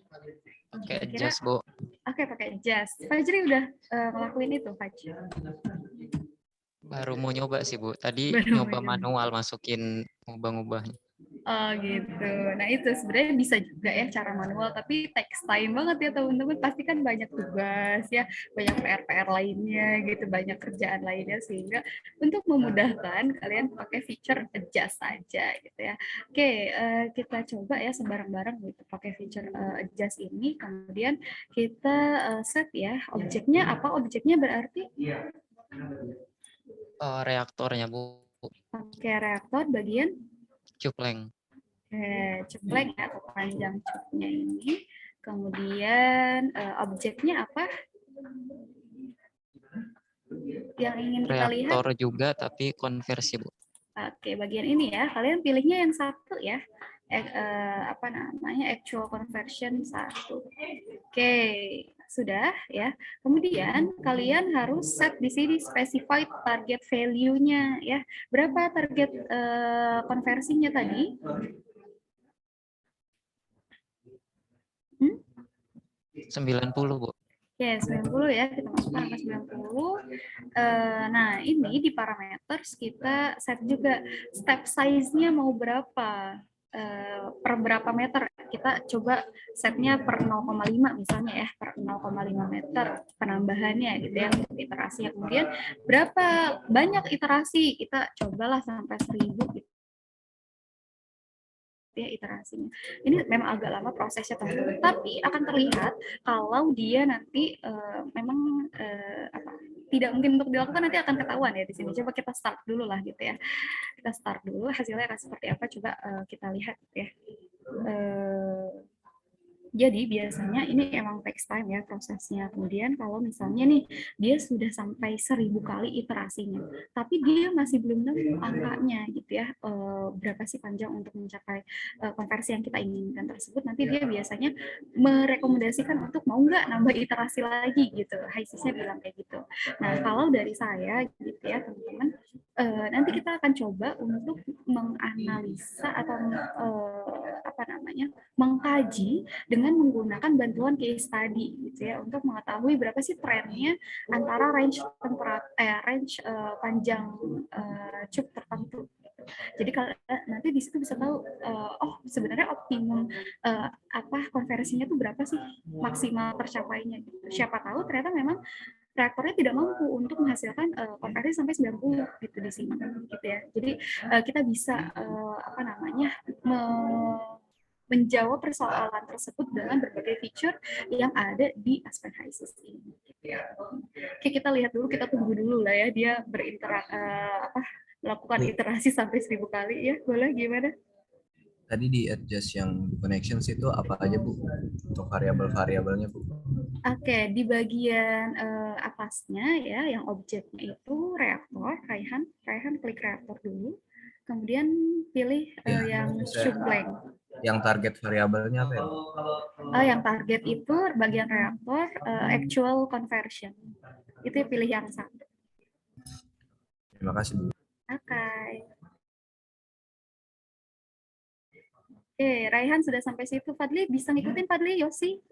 Pakai Kira-kira- adjust, Bu. Oke, pakai Just. Fajri udah ngelakuin itu, Fajri? Baru mau nyoba sih, Bu. Tadi Baru nyoba mau nyoba. manual masukin ngubah-ngubahnya. Oh gitu. Nah itu sebenarnya bisa juga ya cara manual, tapi takes time banget ya teman-teman. Pasti kan banyak tugas ya, banyak PR-PR lainnya gitu, banyak kerjaan lainnya, sehingga untuk memudahkan kalian pakai feature adjust saja gitu ya. Oke, kita coba ya sebarang-barang gitu pakai feature adjust ini. Kemudian kita set ya objeknya apa? Objeknya berarti Reaktornya, Bu. pakai reaktor bagian Cupleng. ceplek ya, atau panjang cupnya ini. Kemudian objeknya apa yang ingin kita lihat? Reaktor juga tapi konversi, Bu. Oke, bagian ini ya. Kalian pilihnya yang satu ya. Apa namanya? Actual conversion 1. Oke, sudah ya. Kemudian kalian harus set di sini specified target value-nya ya. Berapa target konversinya tadi? 90, Bu. Ya, 90 ya, kita masukkan angka 90. Nah, ini di parameters kita set juga step size-nya mau berapa, per berapa meter. Kita coba setnya per 0,5 misalnya ya, per 0,5 meter penambahannya gitu ya, untuk iterasinya. Kemudian berapa banyak iterasi, kita cobalah sampai 1000 gitu ya iterasinya. Ini memang agak lama prosesnya teman-teman, tapi akan terlihat kalau dia nanti memang apa, tidak mungkin untuk dilakukan, nanti akan ketahuan ya di sini. Coba kita start dulu lah gitu ya. Kita start dulu, hasilnya akan seperti apa, coba kita lihat ya. Jadi biasanya ini emang takes time ya prosesnya. Kemudian kalau misalnya nih dia sudah sampai 1000 kali iterasinya, tapi dia masih belum nemu angkanya gitu ya, berapa sih panjang untuk mencapai konversi yang kita inginkan tersebut, nanti dia biasanya merekomendasikan untuk mau nggak nambah iterasi lagi gitu. HiSysnya bilang kayak gitu. Nah kalau dari saya gitu ya teman-teman, nanti kita akan coba untuk menganalisa atau apa namanya, mengkaji dengan menggunakan bantuan case study gitu ya, untuk mengetahui berapa sih trennya antara range panjang cup tertentu. Jadi kalau nanti di situ bisa tahu oh sebenarnya optimum apa konversinya tuh berapa sih maksimal tercapainya gitu. Siapa tahu ternyata memang reaktornya tidak mampu untuk menghasilkan konversi sampai 90 gitu di sini gitu ya. Jadi kita bisa apa namanya menjawab persoalan tersebut dengan berbagai feature yang ada di aspek HiSys ini. Gitu ya. Oke, kita lihat dulu, kita tunggu dulu lah ya dia melakukan iterasi sampai 1000 kali ya. Boleh gimana? Tadi di adjust yang connections itu apa aja Bu? Untuk variabel-variabelnya Bu? Oke, di bagian atasnya ya, yang objeknya itu reaktor, Raihan klik reaktor dulu. Kemudian pilih yang show blank. Yang target variabelnya apa ya? Yang target itu bagian reaktor actual conversion. Itu pilih yang satu. Terima kasih Bu. Oke, Raihan sudah sampai situ. Fadli bisa ngikutin Fadli, Yosi?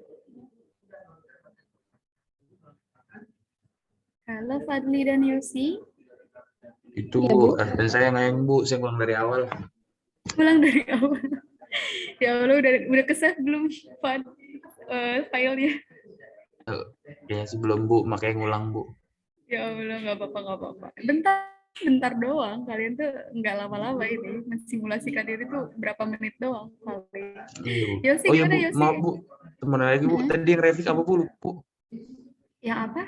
Halo Fadli dan Yosi. Itu Bu, dan saya ngayang Bu, saya pulang dari awal. Pulang dari awal. Ya Allah, udah ke-save belum filenya? Ya sebelum Bu, makanya ngulang Bu. Ya Allah, nggak apa-apa. Bentar doang. Kalian tuh nggak lama-lama ini. Mensimulasikan diri tuh berapa menit doang. Iya, Bu. Oh iya Bu, maaf Bu. Teman lagi Bu, tadi yang Revik apa Bu? Yang apa?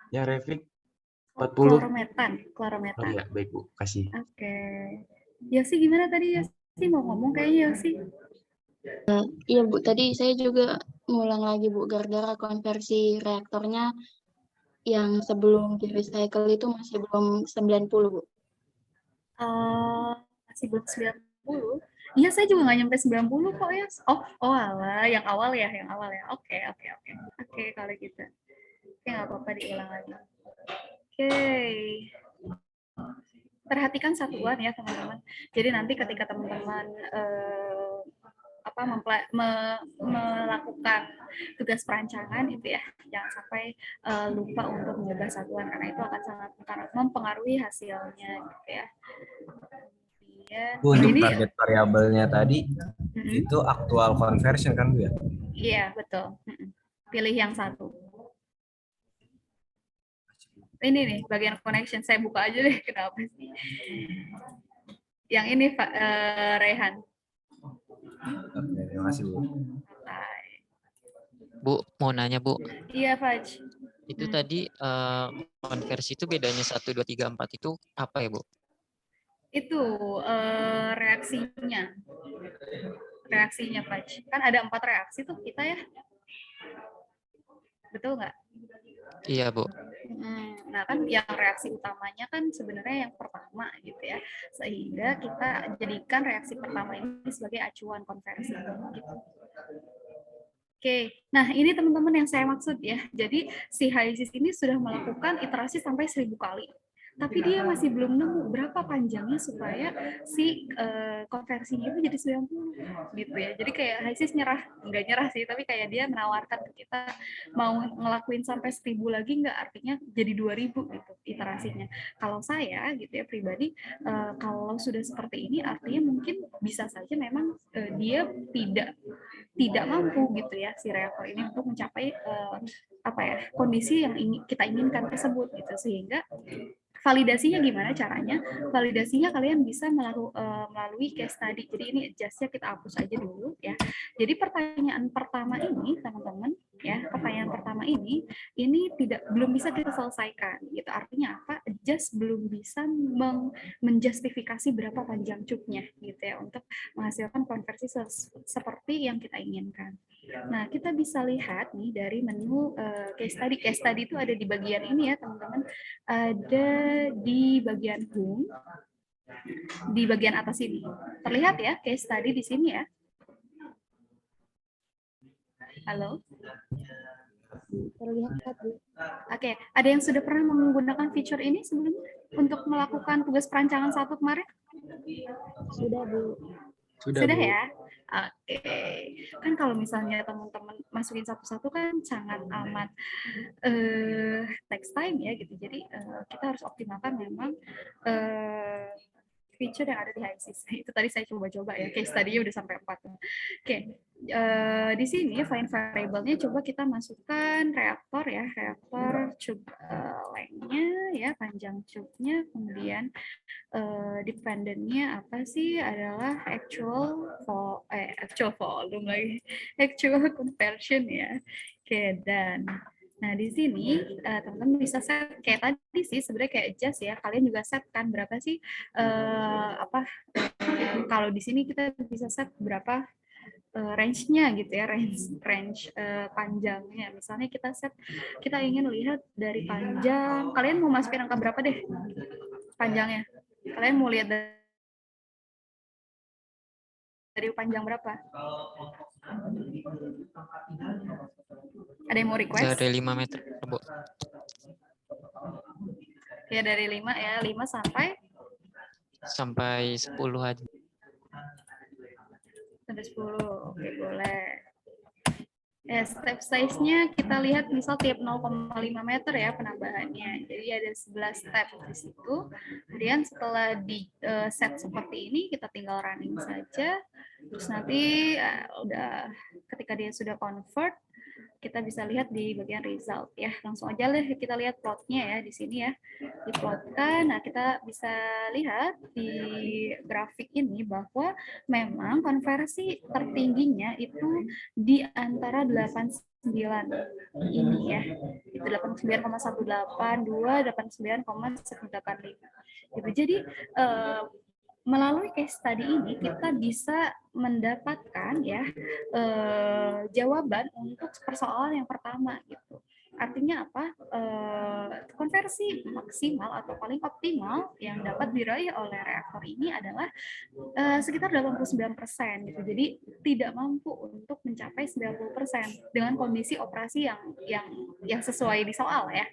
Yang Revik 40. Klorometan. Oh iya, baik Bu, kasih. Oke. Yosi gimana tadi Yosi? Mau ngomong kayaknya Yosi? Iya Bu, tadi saya juga ngulang lagi Bu, gara-gara konversi reaktornya yang sebelum di recycle itu masih belum 90 Bu. Masih belum 90? Iya, saya juga nggak nyampe 90 kok ya. Oh alah, yang awal ya. Oke, kalau gitu. Oke, nggak apa-apa, diulang lagi. Oke. Perhatikan satuan ya teman-teman. Jadi nanti ketika teman-teman melakukan tugas perancangan itu ya, jangan sampai lupa untuk mengubah satuan karena itu akan sangat mempengaruhi hasilnya gitu ya. Bu, untuk target variabelnya tadi itu actual conversion kan Bu ya? Iya betul. Pilih yang satu. Ini nih bagian connection, saya buka aja deh, kenapa sih? Yang ini Raihan. Oke, terima kasih Bu. Bu, mau nanya Bu. Iya Faj. Itu tadi konversi itu bedanya 1, 2, 3, 4 itu apa ya Bu? Itu reaksinya Faj. Kan ada 4 reaksi tuh kita ya. Betul nggak? Iya Bu. Nah kan yang reaksi utamanya kan sebenarnya yang pertama gitu ya, sehingga kita jadikan reaksi pertama ini sebagai acuan konversi gitu. Oke, nah ini teman-teman yang saya maksud ya, jadi si HiSys ini sudah melakukan iterasi sampai 1000 kali, tapi dia masih belum nemu berapa panjangnya supaya si konversinya itu jadi 90 gitu ya. Jadi kayak HiSys nggak nyerah sih, tapi kayak dia menawarkan ke kita mau ngelakuin sampai 1000 lagi nggak, artinya jadi 2000 gitu iterasinya. Kalau saya gitu ya pribadi, kalau sudah seperti ini artinya mungkin bisa saja memang dia tidak mampu gitu ya si reaktor ini untuk mencapai kondisi yang kita inginkan tersebut gitu, sehingga Validasinya gimana caranya? Validasinya kalian bisa melalui case study. Jadi ini adjust-nya kita hapus aja dulu ya. Jadi pertanyaan pertama ini teman-teman ya, pertanyaan pertama ini belum bisa kita selesaikan gitu. Artinya apa? Adjust belum bisa menjustifikasi berapa panjang cupnya gitu ya untuk menghasilkan konversi seperti yang kita inginkan. Nah, kita bisa lihat nih dari menu case study. Case study itu ada di bagian ini ya, teman-teman. Ada di bagian home, di bagian atas ini. Terlihat ya case study di sini ya. Halo? Terlihat, Bu. Oke, ada yang sudah pernah menggunakan feature ini sebelumnya untuk melakukan tugas perancangan 1 kemarin? Sudah, Bu. Sudah ya? Oke. Kan kalau misalnya teman-teman masukin satu-satu kan sangat amat takes time ya gitu. Jadi kita harus optimalkan memang feature yang ada di HiSys. Itu tadi saya coba-coba ya, case tadinya udah sampai 4. Oke, di sini find variable-nya coba kita masukkan reaktor ya, reaktor cup length-nya ya, panjang cupnya, kemudian dependent-nya apa sih adalah actual volume lagi, actual conversion ya. Oke, dan nah di sini teman-teman bisa set kayak tadi sih sebenarnya kayak adjust ya, kalian juga set kan berapa sih kalau di sini kita bisa set berapa range-nya gitu ya, range panjangnya. Misalnya kita ingin lihat dari panjang, kalian mau masukin angka berapa deh panjangnya? Kalian mau lihat dari panjang berapa? Ada yang mau request? Dari 5 meter, Bu. Ya dari 5 ya, 5 Sampai 10 aja. sampai 10. Oke, boleh. Step size-nya kita lihat misal tiap 0,5 meter ya penambahannya. Jadi ada 11 step di situ. Kemudian setelah di set seperti ini kita tinggal running saja. Terus nanti udah ketika dia sudah convert, kita bisa lihat di bagian result ya. Langsung aja deh kita lihat plotnya ya di sini ya. Diplotkan. Nah, kita bisa lihat di grafik ini bahwa memang konversi tertingginya itu di antara 89 ini ya. Itu 89,182, 89,185. Gitu. Jadi melalui case study ini kita bisa mendapatkan ya jawaban untuk persoalan yang pertama gitu. Artinya apa? Konversi maksimal atau paling optimal yang dapat diraih oleh reaktor ini adalah sekitar 89% gitu. Jadi tidak mampu untuk mencapai 90% dengan kondisi operasi yang sesuai di soal ya.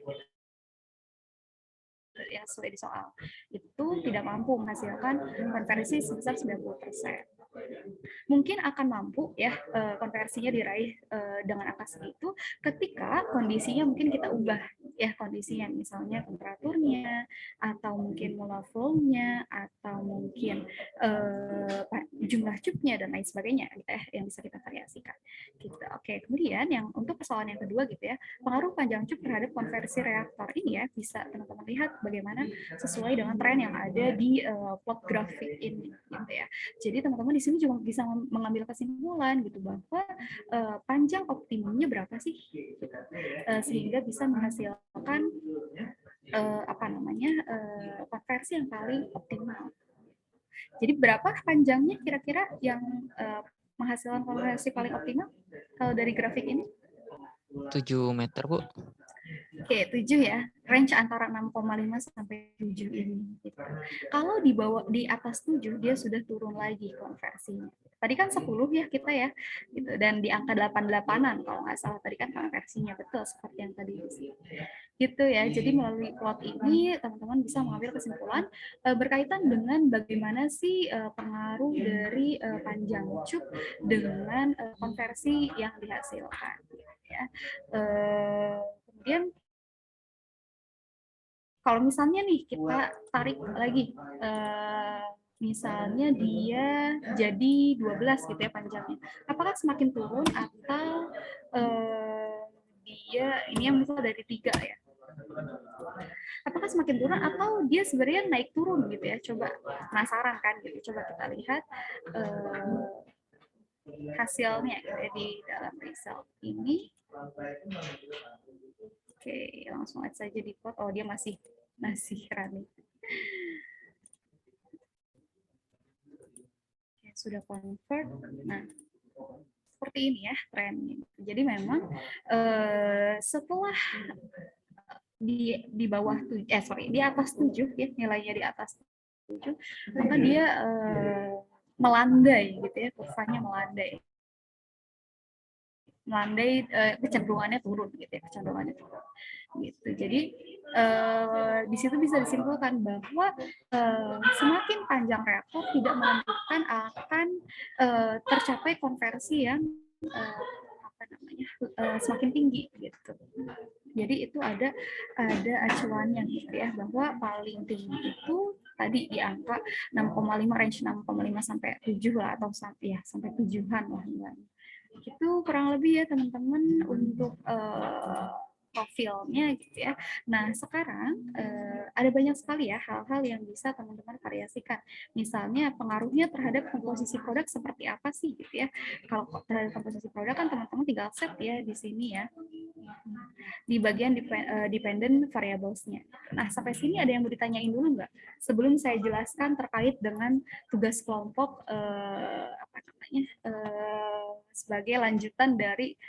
Yang sesuai di soal itu tidak mampu menghasilkan konversi sebesar 90%. Mungkin akan mampu ya konversinya diraih dengan angka segitu ketika kondisinya mungkin kita ubah ya, kondisinya misalnya temperaturnya atau mungkin molar flow-nya atau mungkin jumlah cupnya dan lain sebagainya gitu ya, yang bisa kita variasikan gitu. Oke, kemudian yang untuk persoalan yang kedua gitu ya, pengaruh panjang cup terhadap konversi reaktor ini ya, bisa teman-teman lihat bagaimana sesuai dengan tren yang ada di plot grafik ini gitu ya. Jadi teman-teman di sini juga bisa mengambil kesimpulan gitu bahwa panjang optimumnya berapa sih gitu. Sehingga bisa menghasilkan konversi yang paling optimal. Jadi berapa panjangnya kira-kira yang menghasilkan konversi paling optimal kalau dari grafik ini? 7 meter, Bu. Oke, 7 ya. Range antara 6,5 sampai 7 ini. Gitu. Kalau di atas 7, dia sudah turun lagi konversinya. Tadi kan 10 ya kita ya. Gitu. Dan di angka 88-an kalau nggak salah. Tadi kan konversinya betul seperti yang tadi. Gitu ya. Jadi melalui plot ini, teman-teman bisa mengambil kesimpulan berkaitan dengan bagaimana sih pengaruh dari panjang cup dengan konversi yang dihasilkan. Ya. Kemudian kalau misalnya nih kita tarik lagi, misalnya dia jadi 12 gitu ya panjangnya, apakah semakin turun atau dia ini yang misal dari 3 ya, Apakah semakin turun atau dia sebenarnya naik turun gitu ya? Coba penasaran kan gitu. Coba kita lihat hasilnya gitu ya, di dalam result ini. Oke, langsung saja di plot. Oh, dia masih running. Oke, sudah convert. Nah, seperti ini ya trennya. Jadi memang setelah di bawah di atas 7 ya, nilainya di atas 7, maka dia melandai gitu ya, kurvanya melandai kecenderungannya turun gitu ya, kecenderungannya turun gitu. Jadi di situ bisa disimpulkan bahwa semakin panjang reaktor tidak menentukan akan tercapai konversi yang semakin tinggi gitu. Jadi itu ada acuannya gitu ya, bahwa paling tinggi itu tadi di angka 6,5, range 6,5 sampai 7 lah, atau sampai 7-an lah. Itu kurang lebih ya teman-teman untuk profilnya gitu ya. Nah sekarang ada banyak sekali ya hal-hal yang bisa teman-teman variasikan. Misalnya pengaruhnya terhadap komposisi produk seperti apa sih gitu ya. Kalau terhadap komposisi produk kan teman-teman tinggal set ya di sini ya, di bagian dependent variables-nya. Nah sampai sini ada yang mau ditanyain dulu nggak? Sebelum saya jelaskan terkait dengan tugas kelompok sebagai lanjutan dari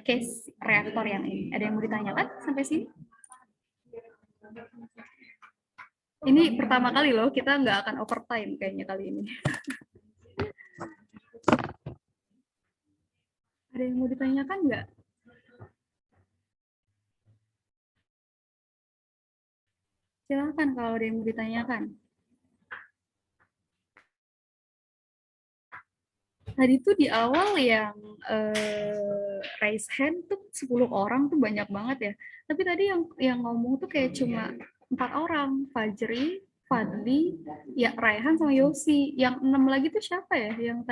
case reaktor yang ini. Ada yang mau ditanyakan sampai sini? Ini pertama kali loh, kita nggak akan overtime kayaknya kali ini. Ada yang mau ditanyakan nggak? Silahkan kalau ada yang mau ditanyakan. Tadi tuh di awal yang raise hand tuh 10 orang tuh banyak banget ya. Tapi tadi yang ngomong tuh kayak cuma 4 orang, Fajri, Fadli, ya Raihan sama Yosi. Yang 6 lagi tuh siapa ya yang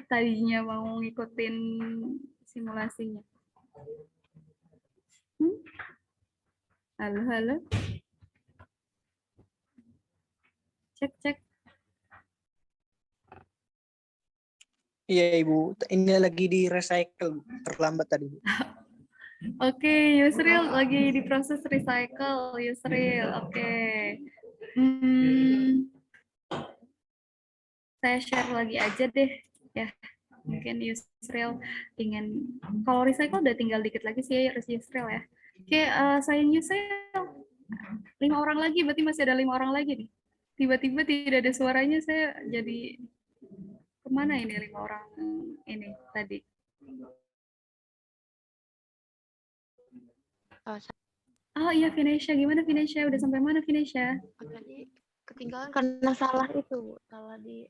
tadinya mau ngikutin simulasinya? Halo. Cek. Iya Ibu, ini lagi di recycle, terlambat tadi. Oke, Yusril lagi di proses recycle, Yusril. Oke. Saya share lagi aja deh ya. Mungkin Yusril ingin, kalau recycle udah tinggal dikit lagi sih ya Yusril ya. Oke, saya Yusril 5 orang lagi, berarti masih ada 5 orang lagi nih. Tiba-tiba tidak ada suaranya, saya jadi kemana ini 5 orang ini tadi? Oh iya, Vinesha. Gimana Vinesha? Udah sampai mana Vinesha? Tadi ketinggalan karena salah itu, salah di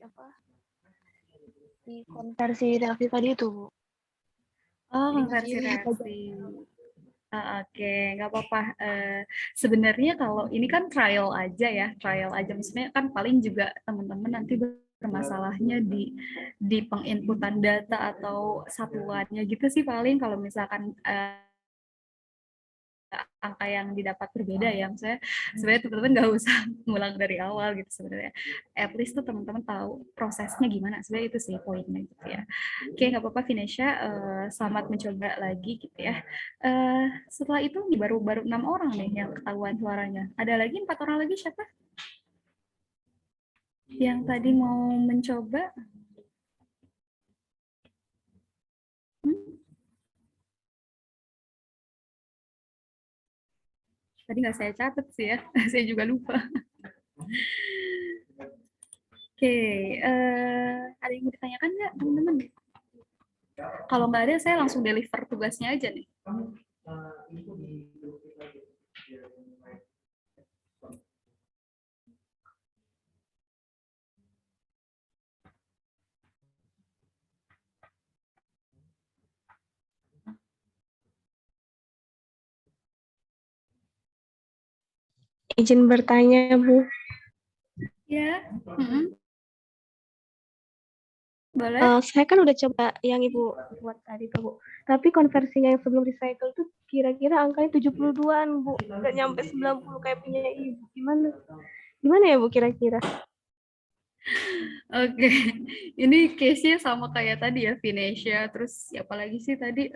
konversi reaksi tadi itu, Bu. Oh, konversi reaksi. Oke, nggak apa-apa. Sebenarnya kalau ini kan trial aja, maksudnya kan paling juga teman-teman nanti bermasalahnya di penginputan data atau satuannya gitu sih paling, kalau misalkan angka yang didapat berbeda ya, maksudnya sebenarnya teman-teman nggak usah ngulang dari awal gitu sebenarnya. At least tuh teman-teman tahu prosesnya gimana, sebenarnya itu sih poinnya gitu ya. Oke, nggak apa-apa Vinesha, selamat mencoba lagi gitu ya. Setelah itu baru 6 orang nih yang ketahuan suaranya. Ada lagi 4 orang lagi siapa? Yang tadi mau mencoba? Tadi nggak saya catat sih ya, saya juga lupa. Oke, ada yang mau ditanyakan nggak teman-teman? Kalau nggak ada, saya langsung deliver tugasnya aja nih. Izin bertanya, Bu. Ya. Boleh? Saya kan udah coba yang Ibu buat tadi tuh, Bu. Tapi konversinya yang sebelum recycle tuh kira-kira angkanya 72-an, Bu. Nggak nyampe 90 kayak punya Ibu. Gimana? Gimana ya, Bu, kira-kira? Oke, ini case-nya sama kayak tadi ya, Vinesia, terus siapa lagi sih tadi,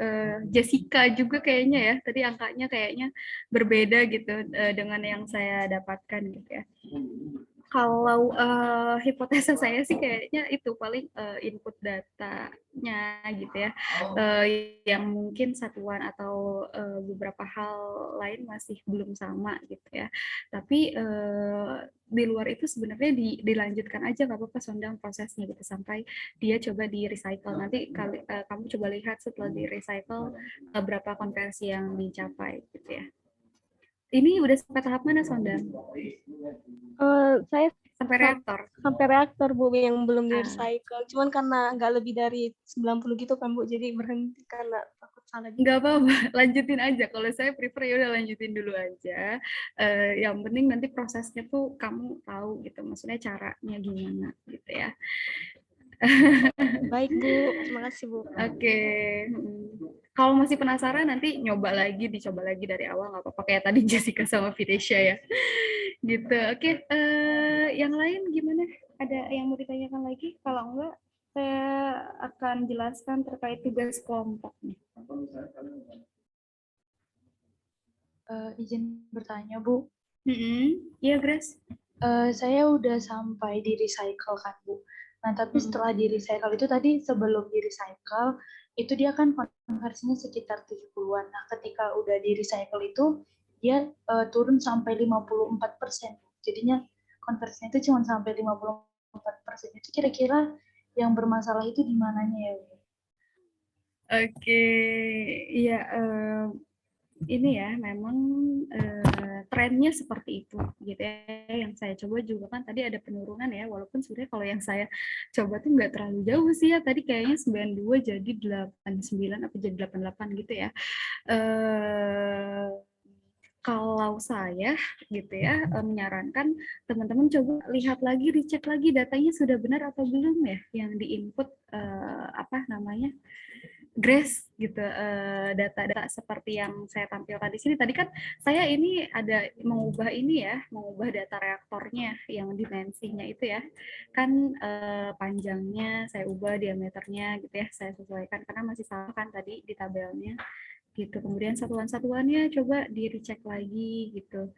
Jessica juga kayaknya ya, tadi angkanya kayaknya berbeda gitu dengan yang saya dapatkan gitu ya. Kalau hipotesa saya sih kayaknya itu paling input datanya gitu ya, yang mungkin satuan atau beberapa hal lain masih belum sama gitu ya. Tapi di luar itu sebenarnya dilanjutkan aja, nggak apa-apa Sondang prosesnya gitu sampai dia coba di recycle. Nanti kamu coba lihat setelah di recycle berapa konversi yang dicapai gitu ya. Ini udah sampai tahap mana Sondang? Saya Sampai reaktor. Sampai reaktor, Bu, yang belum di recycle. Cuman karena nggak lebih dari 90 gitu kan, Bu, jadi berhenti karena takut salah gitu. Nggak apa-apa, lanjutin aja. Kalau saya prefer ya udah lanjutin dulu aja. Yang penting nanti prosesnya tuh kamu tahu gitu, maksudnya caranya gimana gitu ya. Baik, Bu. Terima kasih, Bu. Oke. Kalau masih penasaran nanti dicoba lagi dari awal, nggak apa-apa kayak tadi Jessica sama Vinesia ya. Gitu. Oke. Yang lain gimana? Ada yang mau ditanyakan lagi? Kalau enggak, saya akan jelaskan terkait tugas kelompok nih. Izin bertanya, Bu. Iya, Grace. Saya udah sampai di recycle kan, Bu. Nah, tapi setelah di recycle itu tadi sebelum di recycle, itu dia kan konversinya sekitar 70-an. Nah, ketika udah di recycle itu, dia turun sampai 54%. Jadinya konversinya itu cuma sampai 54%. Itu kira-kira yang bermasalah itu di mananya ya, Bu? Oke, iya. Ini ya memang trennya seperti itu gitu ya. Yang saya coba juga kan tadi ada penurunan ya, walaupun sebenarnya kalau yang saya coba tuh nggak terlalu jauh sih ya, tadi kayaknya 92 jadi 89 apa jadi 88 gitu ya. Kalau saya gitu ya menyarankan teman-teman coba lihat lagi, dicek lagi datanya sudah benar atau belum ya yang diinput Grace gitu, data-data seperti yang saya tampilkan di sini. Tadi kan saya ini ada mengubah data reaktornya yang dimensinya itu ya. Kan panjangnya saya ubah, diameternya gitu ya, saya sesuaikan karena masih salah kan tadi di tabelnya gitu. Kemudian satuan-satuannya coba di-recheck lagi gitu.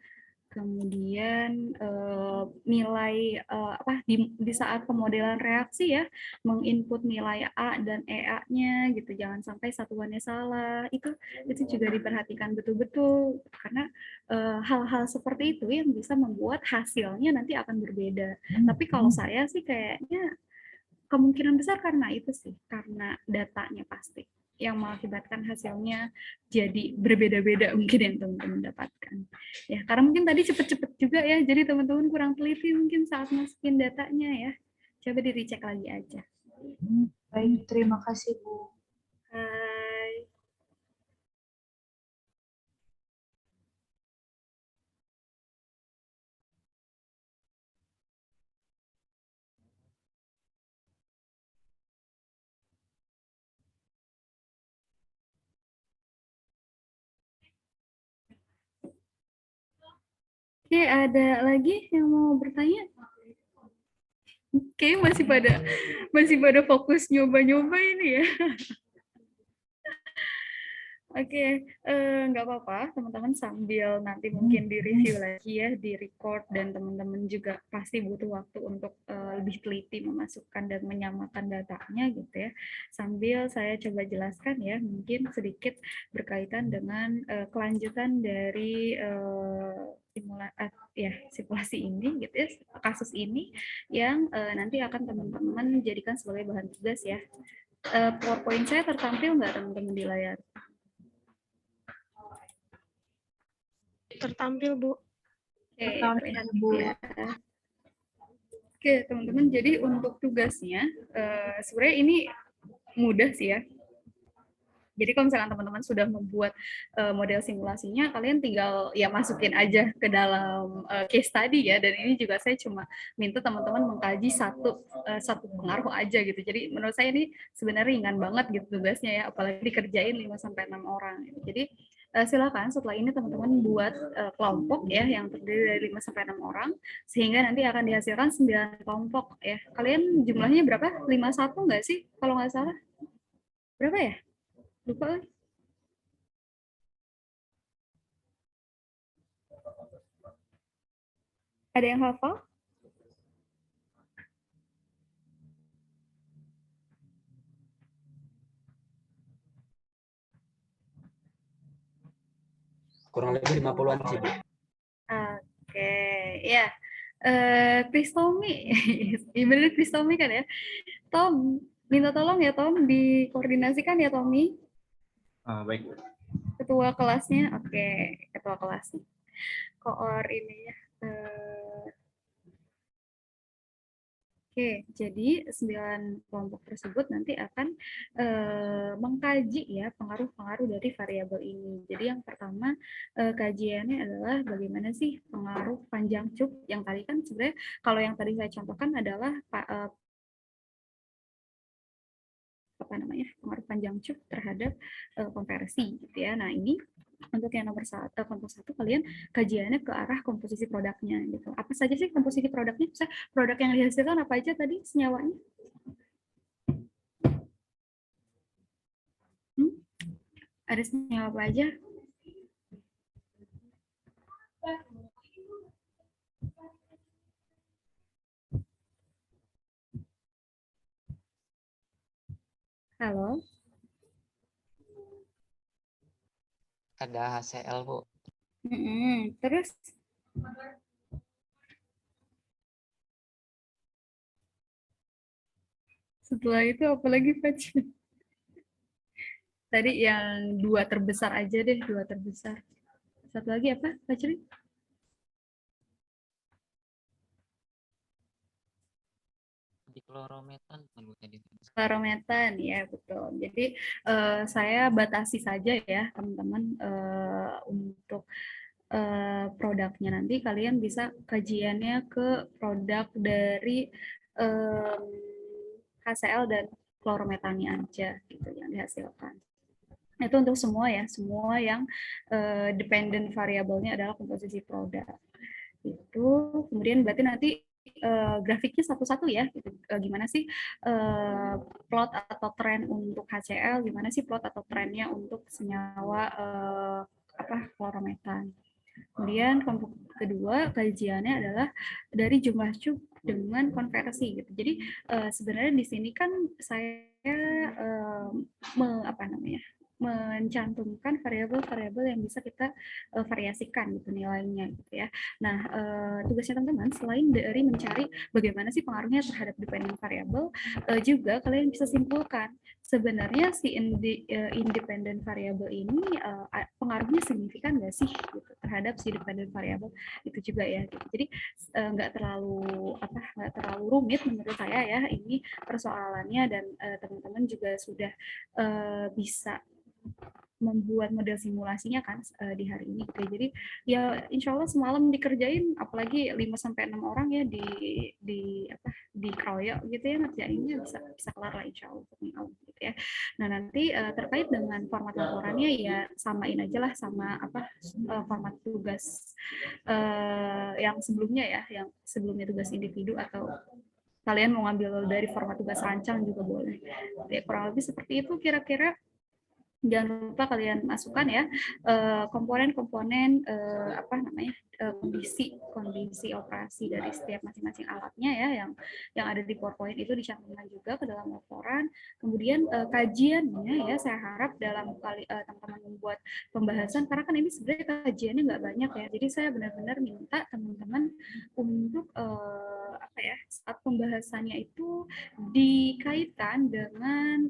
Kemudian nilai di saat pemodelan reaksi ya, menginput nilai A dan EA-nya gitu, jangan sampai satuannya salah. Itu juga diperhatikan betul-betul karena hal-hal seperti itu yang bisa membuat hasilnya nanti akan berbeda. Tapi kalau saya sih kayaknya kemungkinan besar karena itu sih, karena datanya pasti yang mengakibatkan hasilnya jadi berbeda-beda mungkin yang teman-teman dapatkan. Ya, karena mungkin tadi cepet-cepet juga ya, jadi teman-teman kurang teliti mungkin saat masukin datanya ya. Coba di-recheck lagi aja. Baik, terima kasih, Bu. Hai. Oke, ada lagi yang mau bertanya? Kayaknya masih pada fokus nyoba-nyoba ini ya. Oke, nggak apa-apa, teman-teman sambil nanti mungkin di-review lagi ya, di-record, dan teman-teman juga pasti butuh waktu untuk lebih teliti memasukkan dan menyamakan datanya gitu ya. Sambil saya coba jelaskan ya, mungkin sedikit berkaitan dengan kelanjutan dari simulasi ini gitu ya, kasus ini yang nanti akan teman-teman jadikan sebagai bahan tugas ya. PowerPoint saya tertampil nggak teman-teman di layar? Tertampil, Bu. Terlihat ya. Oke, teman-teman, jadi untuk tugasnya sebenarnya ini mudah sih ya. Jadi kalau misalkan teman-teman sudah membuat model simulasinya, kalian tinggal ya masukin aja ke dalam case study ya. Dan ini juga saya cuma minta teman-teman mengkaji satu pengaruh aja gitu. Jadi menurut saya ini sebenarnya ringan banget gitu tugasnya ya, apalagi dikerjain 5-6 orang. Jadi silakan setelah ini teman-teman buat kelompok ya yang terdiri dari 5-6 orang, sehingga nanti akan dihasilkan 9 kelompok ya. Kalian jumlahnya berapa? 51 nggak sih kalau nggak salah? Berapa ya? Lupa lagi. Ada yang hafal? Kurang lebih 50-an sih, Bu. Oke, ya. Kristomi, bener Kristomi kan ya? Tom, minta tolong ya Tom, dikoordinasikan ya Tommy. Baik. Ketua kelasnya, oke, ketua kelasnya. Koor ini ya. Oke, jadi 9 kelompok tersebut nanti akan mengkaji ya pengaruh-pengaruh dari variabel ini. Jadi yang pertama kajiannya adalah bagaimana sih pengaruh panjang cup yang tadi kan sebenarnya kalau yang tadi saya contohkan adalah pengaruh panjang cup terhadap konversi gitu ya. Nah ini untuk yang nomor kelompok 1 kalian kajiannya ke arah komposisi produknya gitu. Apa saja sih komposisi produknya? Bisa produk yang dihasilkan apa aja tadi senyawanya? Ada senyawa apa aja? Halo? Ada HCl, Bu. Terus? Setelah itu apa lagi, Pak? Tadi yang 2 terbesar aja deh, 2 terbesar. Satu lagi apa, Pak Ceri? Diklorometan. Klorometan, ya betul. Jadi saya batasi saja ya teman-teman untuk produknya nanti kalian bisa kajiannya ke produk dari HCl dan klorometannya aja gitu yang dihasilkan. Itu untuk semua ya, semua yang dependent variabelnya adalah komposisi produk. Itu kemudian berarti nanti grafiknya satu-satu ya, gitu. Gimana sih plot atau tren untuk HCl, gimana sih plot atau trennya untuk senyawa klorometan. Kemudian kelompok kedua kajiannya adalah dari jumlah cup dengan konversi gitu. Jadi sebenarnya di sini kan saya mencantumkan variabel-variabel yang bisa kita variasikan gitu nilainya gitu ya. Nah, tugasnya teman-teman selain dari mencari bagaimana sih pengaruhnya terhadap dependent variable, juga kalian bisa simpulkan sebenarnya si independent variable ini pengaruhnya signifikan nggak sih gitu, terhadap si dependent variable itu juga ya. Gitu. Jadi nggak terlalu rumit menurut saya ya ini persoalannya, dan teman-teman juga sudah bisa membuat model simulasinya kan di hari ini. Oke, jadi ya insya Allah semalam dikerjain, apalagi 5-6 orang ya di kroyok gitu ya, ngerjainnya bisa kelar lah insya Allah gitu ya. Nah nanti terkait dengan format laporannya ya samain aja lah sama format tugas yang sebelumnya ya, yang sebelumnya tugas individu, atau kalian mau ngambil dari format tugas rancang juga boleh. Ya, kurang lebih seperti itu kira-kira. Jangan lupa kalian masukkan ya komponen-komponen kondisi operasi dari setiap masing-masing alatnya ya, yang ada di PowerPoint itu dicantumkan juga ke dalam laporan. Kemudian kajiannya ya saya harap dalam teman-teman membuat pembahasan, karena kan ini sebenarnya kajiannya nggak banyak ya, jadi saya benar-benar minta teman-teman untuk saat pembahasannya itu dikaitkan dengan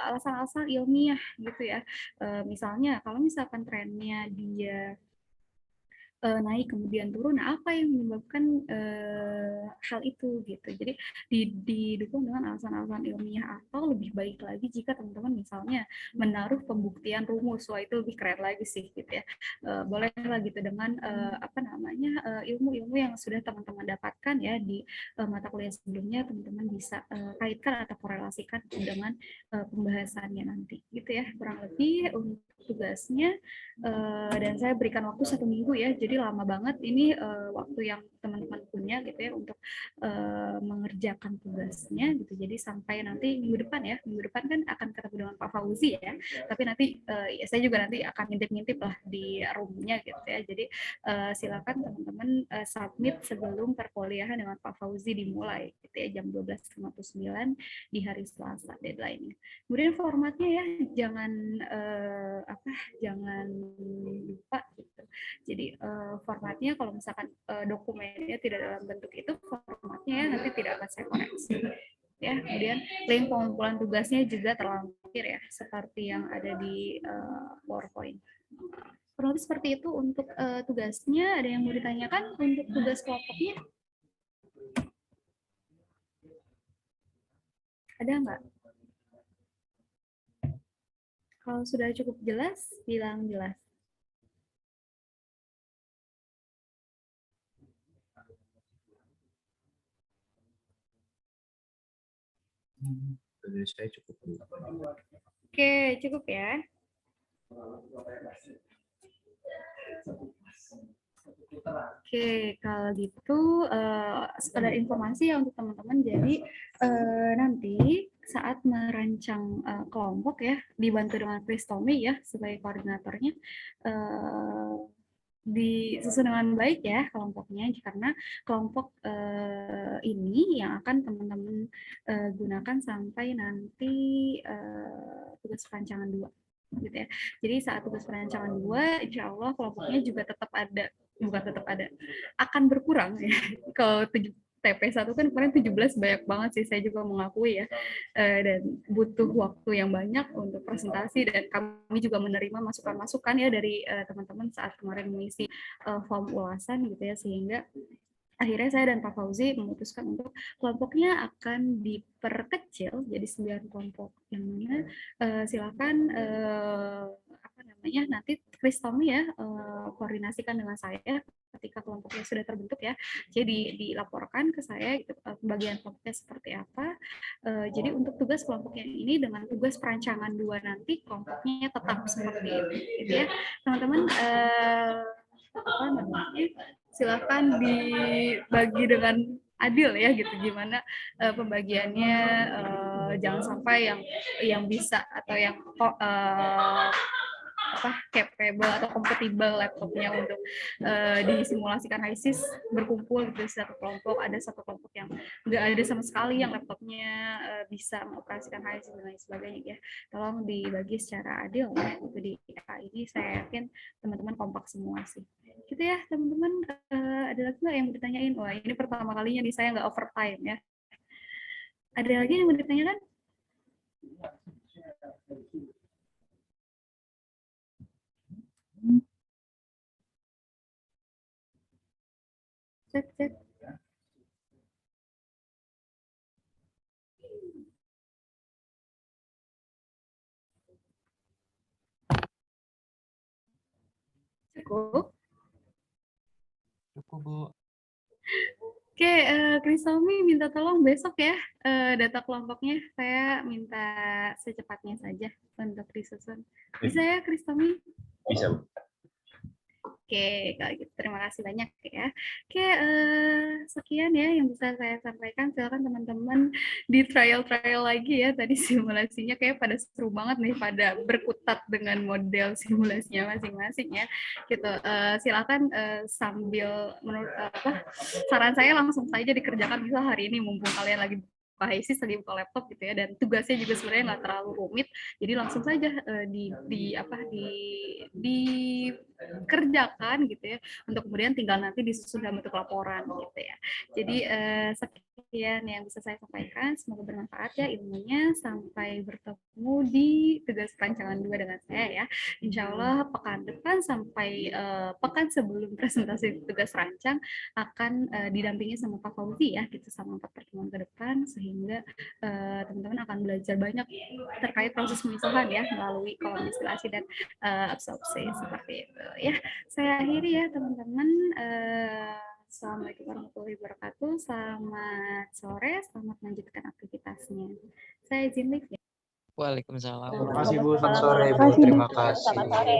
alasan-alasan ilmiah gitu ya. Misalnya kalau misalkan trennya dia naik kemudian turun. Nah, apa yang menyebabkan hal itu gitu. Jadi didukung dengan alasan-alasan ilmiah, atau lebih baik lagi jika teman-teman misalnya menaruh pembuktian rumus. Wah, itu lebih keren lagi sih gitu ya. Bolehlah gitu dengan ilmu-ilmu yang sudah teman-teman dapatkan ya di mata kuliah sebelumnya, teman-teman bisa kaitkan atau korelasikan dengan pembahasannya nanti gitu ya. Kurang lebih untuk tugasnya, dan saya berikan waktu 1 minggu ya, jadi lama banget ini waktu yang teman-teman punya gitu ya untuk mengerjakan tugasnya gitu. Jadi sampai nanti minggu depan ya, minggu depan kan akan ketemu dengan Pak Fauzi ya, tapi nanti ya saya juga nanti akan ngintip-ngintip lah di roomnya gitu ya. Jadi silakan teman-teman submit sebelum perkuliahan dengan Pak Fauzi dimulai gitu ya, jam 12.59 di hari Selasa deadline-nya. Kemudian formatnya ya, jangan lupa gitu. Jadi formatnya kalau misalkan dokumennya tidak dalam bentuk itu, formatnya ya nanti tidak akan saya koreksi. Ya, kemudian link pengumpulan tugasnya juga terlampir ya, seperti yang ada di PowerPoint. Kurang lebih seperti itu untuk tugasnya. Ada yang mau ditanyakan untuk tugas kelompoknya? Ada nggak? Kalau sudah cukup jelas, bilang jelas. Dari saya cukup. Oke, cukup ya. Oke, kalau gitu sekedar informasi ya untuk teman-teman. Jadi nanti saat merancang kelompok ya, dibantu dengan Kristomi ya sebagai koordinatornya, disusun dengan baik ya kelompoknya, karena kelompok ini yang akan teman-teman gunakan sampai nanti tugas perancangan 2 gitu ya. Jadi saat tugas perancangan 2, insya Allah kelompoknya juga akan berkurang ya. Kalau TP1 kan kemarin 17 banyak banget sih, saya juga mengakui ya, dan butuh waktu yang banyak untuk presentasi, dan kami juga menerima masukan-masukan ya dari teman-teman saat kemarin mengisi form ulasan gitu ya, sehingga akhirnya saya dan Pak Fauzi memutuskan untuk kelompoknya akan diperkecil jadi 9 kelompok, yang mana silakan nanti Kristomi ya koordinasikan dengan saya ketika kelompoknya sudah terbentuk ya. Jadi dilaporkan ke saya gitu, pembagian kelompoknya seperti apa. Jadi untuk tugas kelompok yang ini dengan tugas perancangan 2 nanti kelompoknya tetap seperti itu gitu ya. Teman-teman silakan dibagi dengan adil ya gitu, gimana pembagiannya, jangan sampai yang bisa atau yang capable atau compatible laptopnya untuk disimulasikan HISIS berkumpul gitu satu kelompok. Ada satu kelompok yang nggak ada sama sekali yang laptopnya bisa mengoperasikan HISIS dan lain sebagainya ya. Tolong dibagi secara adil ya gitu. Di era ini saya yakin teman-teman kompak semua sih. Gitu ya teman-teman. Ada lagi nggak yang mau ditanyain? Wah, ini pertama kalinya nih saya nggak overtime ya. Ada lagi yang mau ditanyakan? Cek. Cukup. Cukup, Bu. Oke, Kristomi minta tolong besok ya data kelompoknya. Saya minta secepatnya saja untuk disusun. Bisa ya, Kristomi? Bisa, Bu. Oke, kalau gitu terima kasih banyak ya. Oke, sekian ya yang bisa saya sampaikan. Silakan teman-teman di trial lagi ya. Tadi simulasinya kayak pada seru banget nih, pada berkutat dengan model simulasinya masing-masing ya. Gitu. Silakan sambil saran saya langsung saja dikerjakan misal hari ini mumpung kalian lagi Pak HISIS lagi buka laptop gitu ya, dan tugasnya juga sebenarnya nggak terlalu rumit, jadi langsung saja dikerjakan gitu ya, untuk kemudian tinggal nanti disusun dalam bentuk laporan gitu ya. Jadi sekian sekian yang bisa saya sampaikan. Semoga bermanfaat ya ilmunya. Sampai bertemu di tugas rancangan 2 dengan saya ya. Insya Allah pekan depan sampai pekan sebelum presentasi tugas rancang akan didampingi sama Pak Fauzi ya, gitu sama 4 pertemuan ke depan, sehingga teman-teman akan belajar banyak terkait proses pemisahan ya melalui kolom distilasi dan absorpsi seperti itu ya. Saya akhiri ya teman-teman. Assalamualaikum warahmatullahi wabarakatuh. Selamat sore, selamat melanjutkan aktivitasnya. Saya izin live ya. Waalaikumsalam. Terima kasih Bu. Selamat Selamat sore Bu. Terima kasih, Bu. Terima kasih. Selamat sore.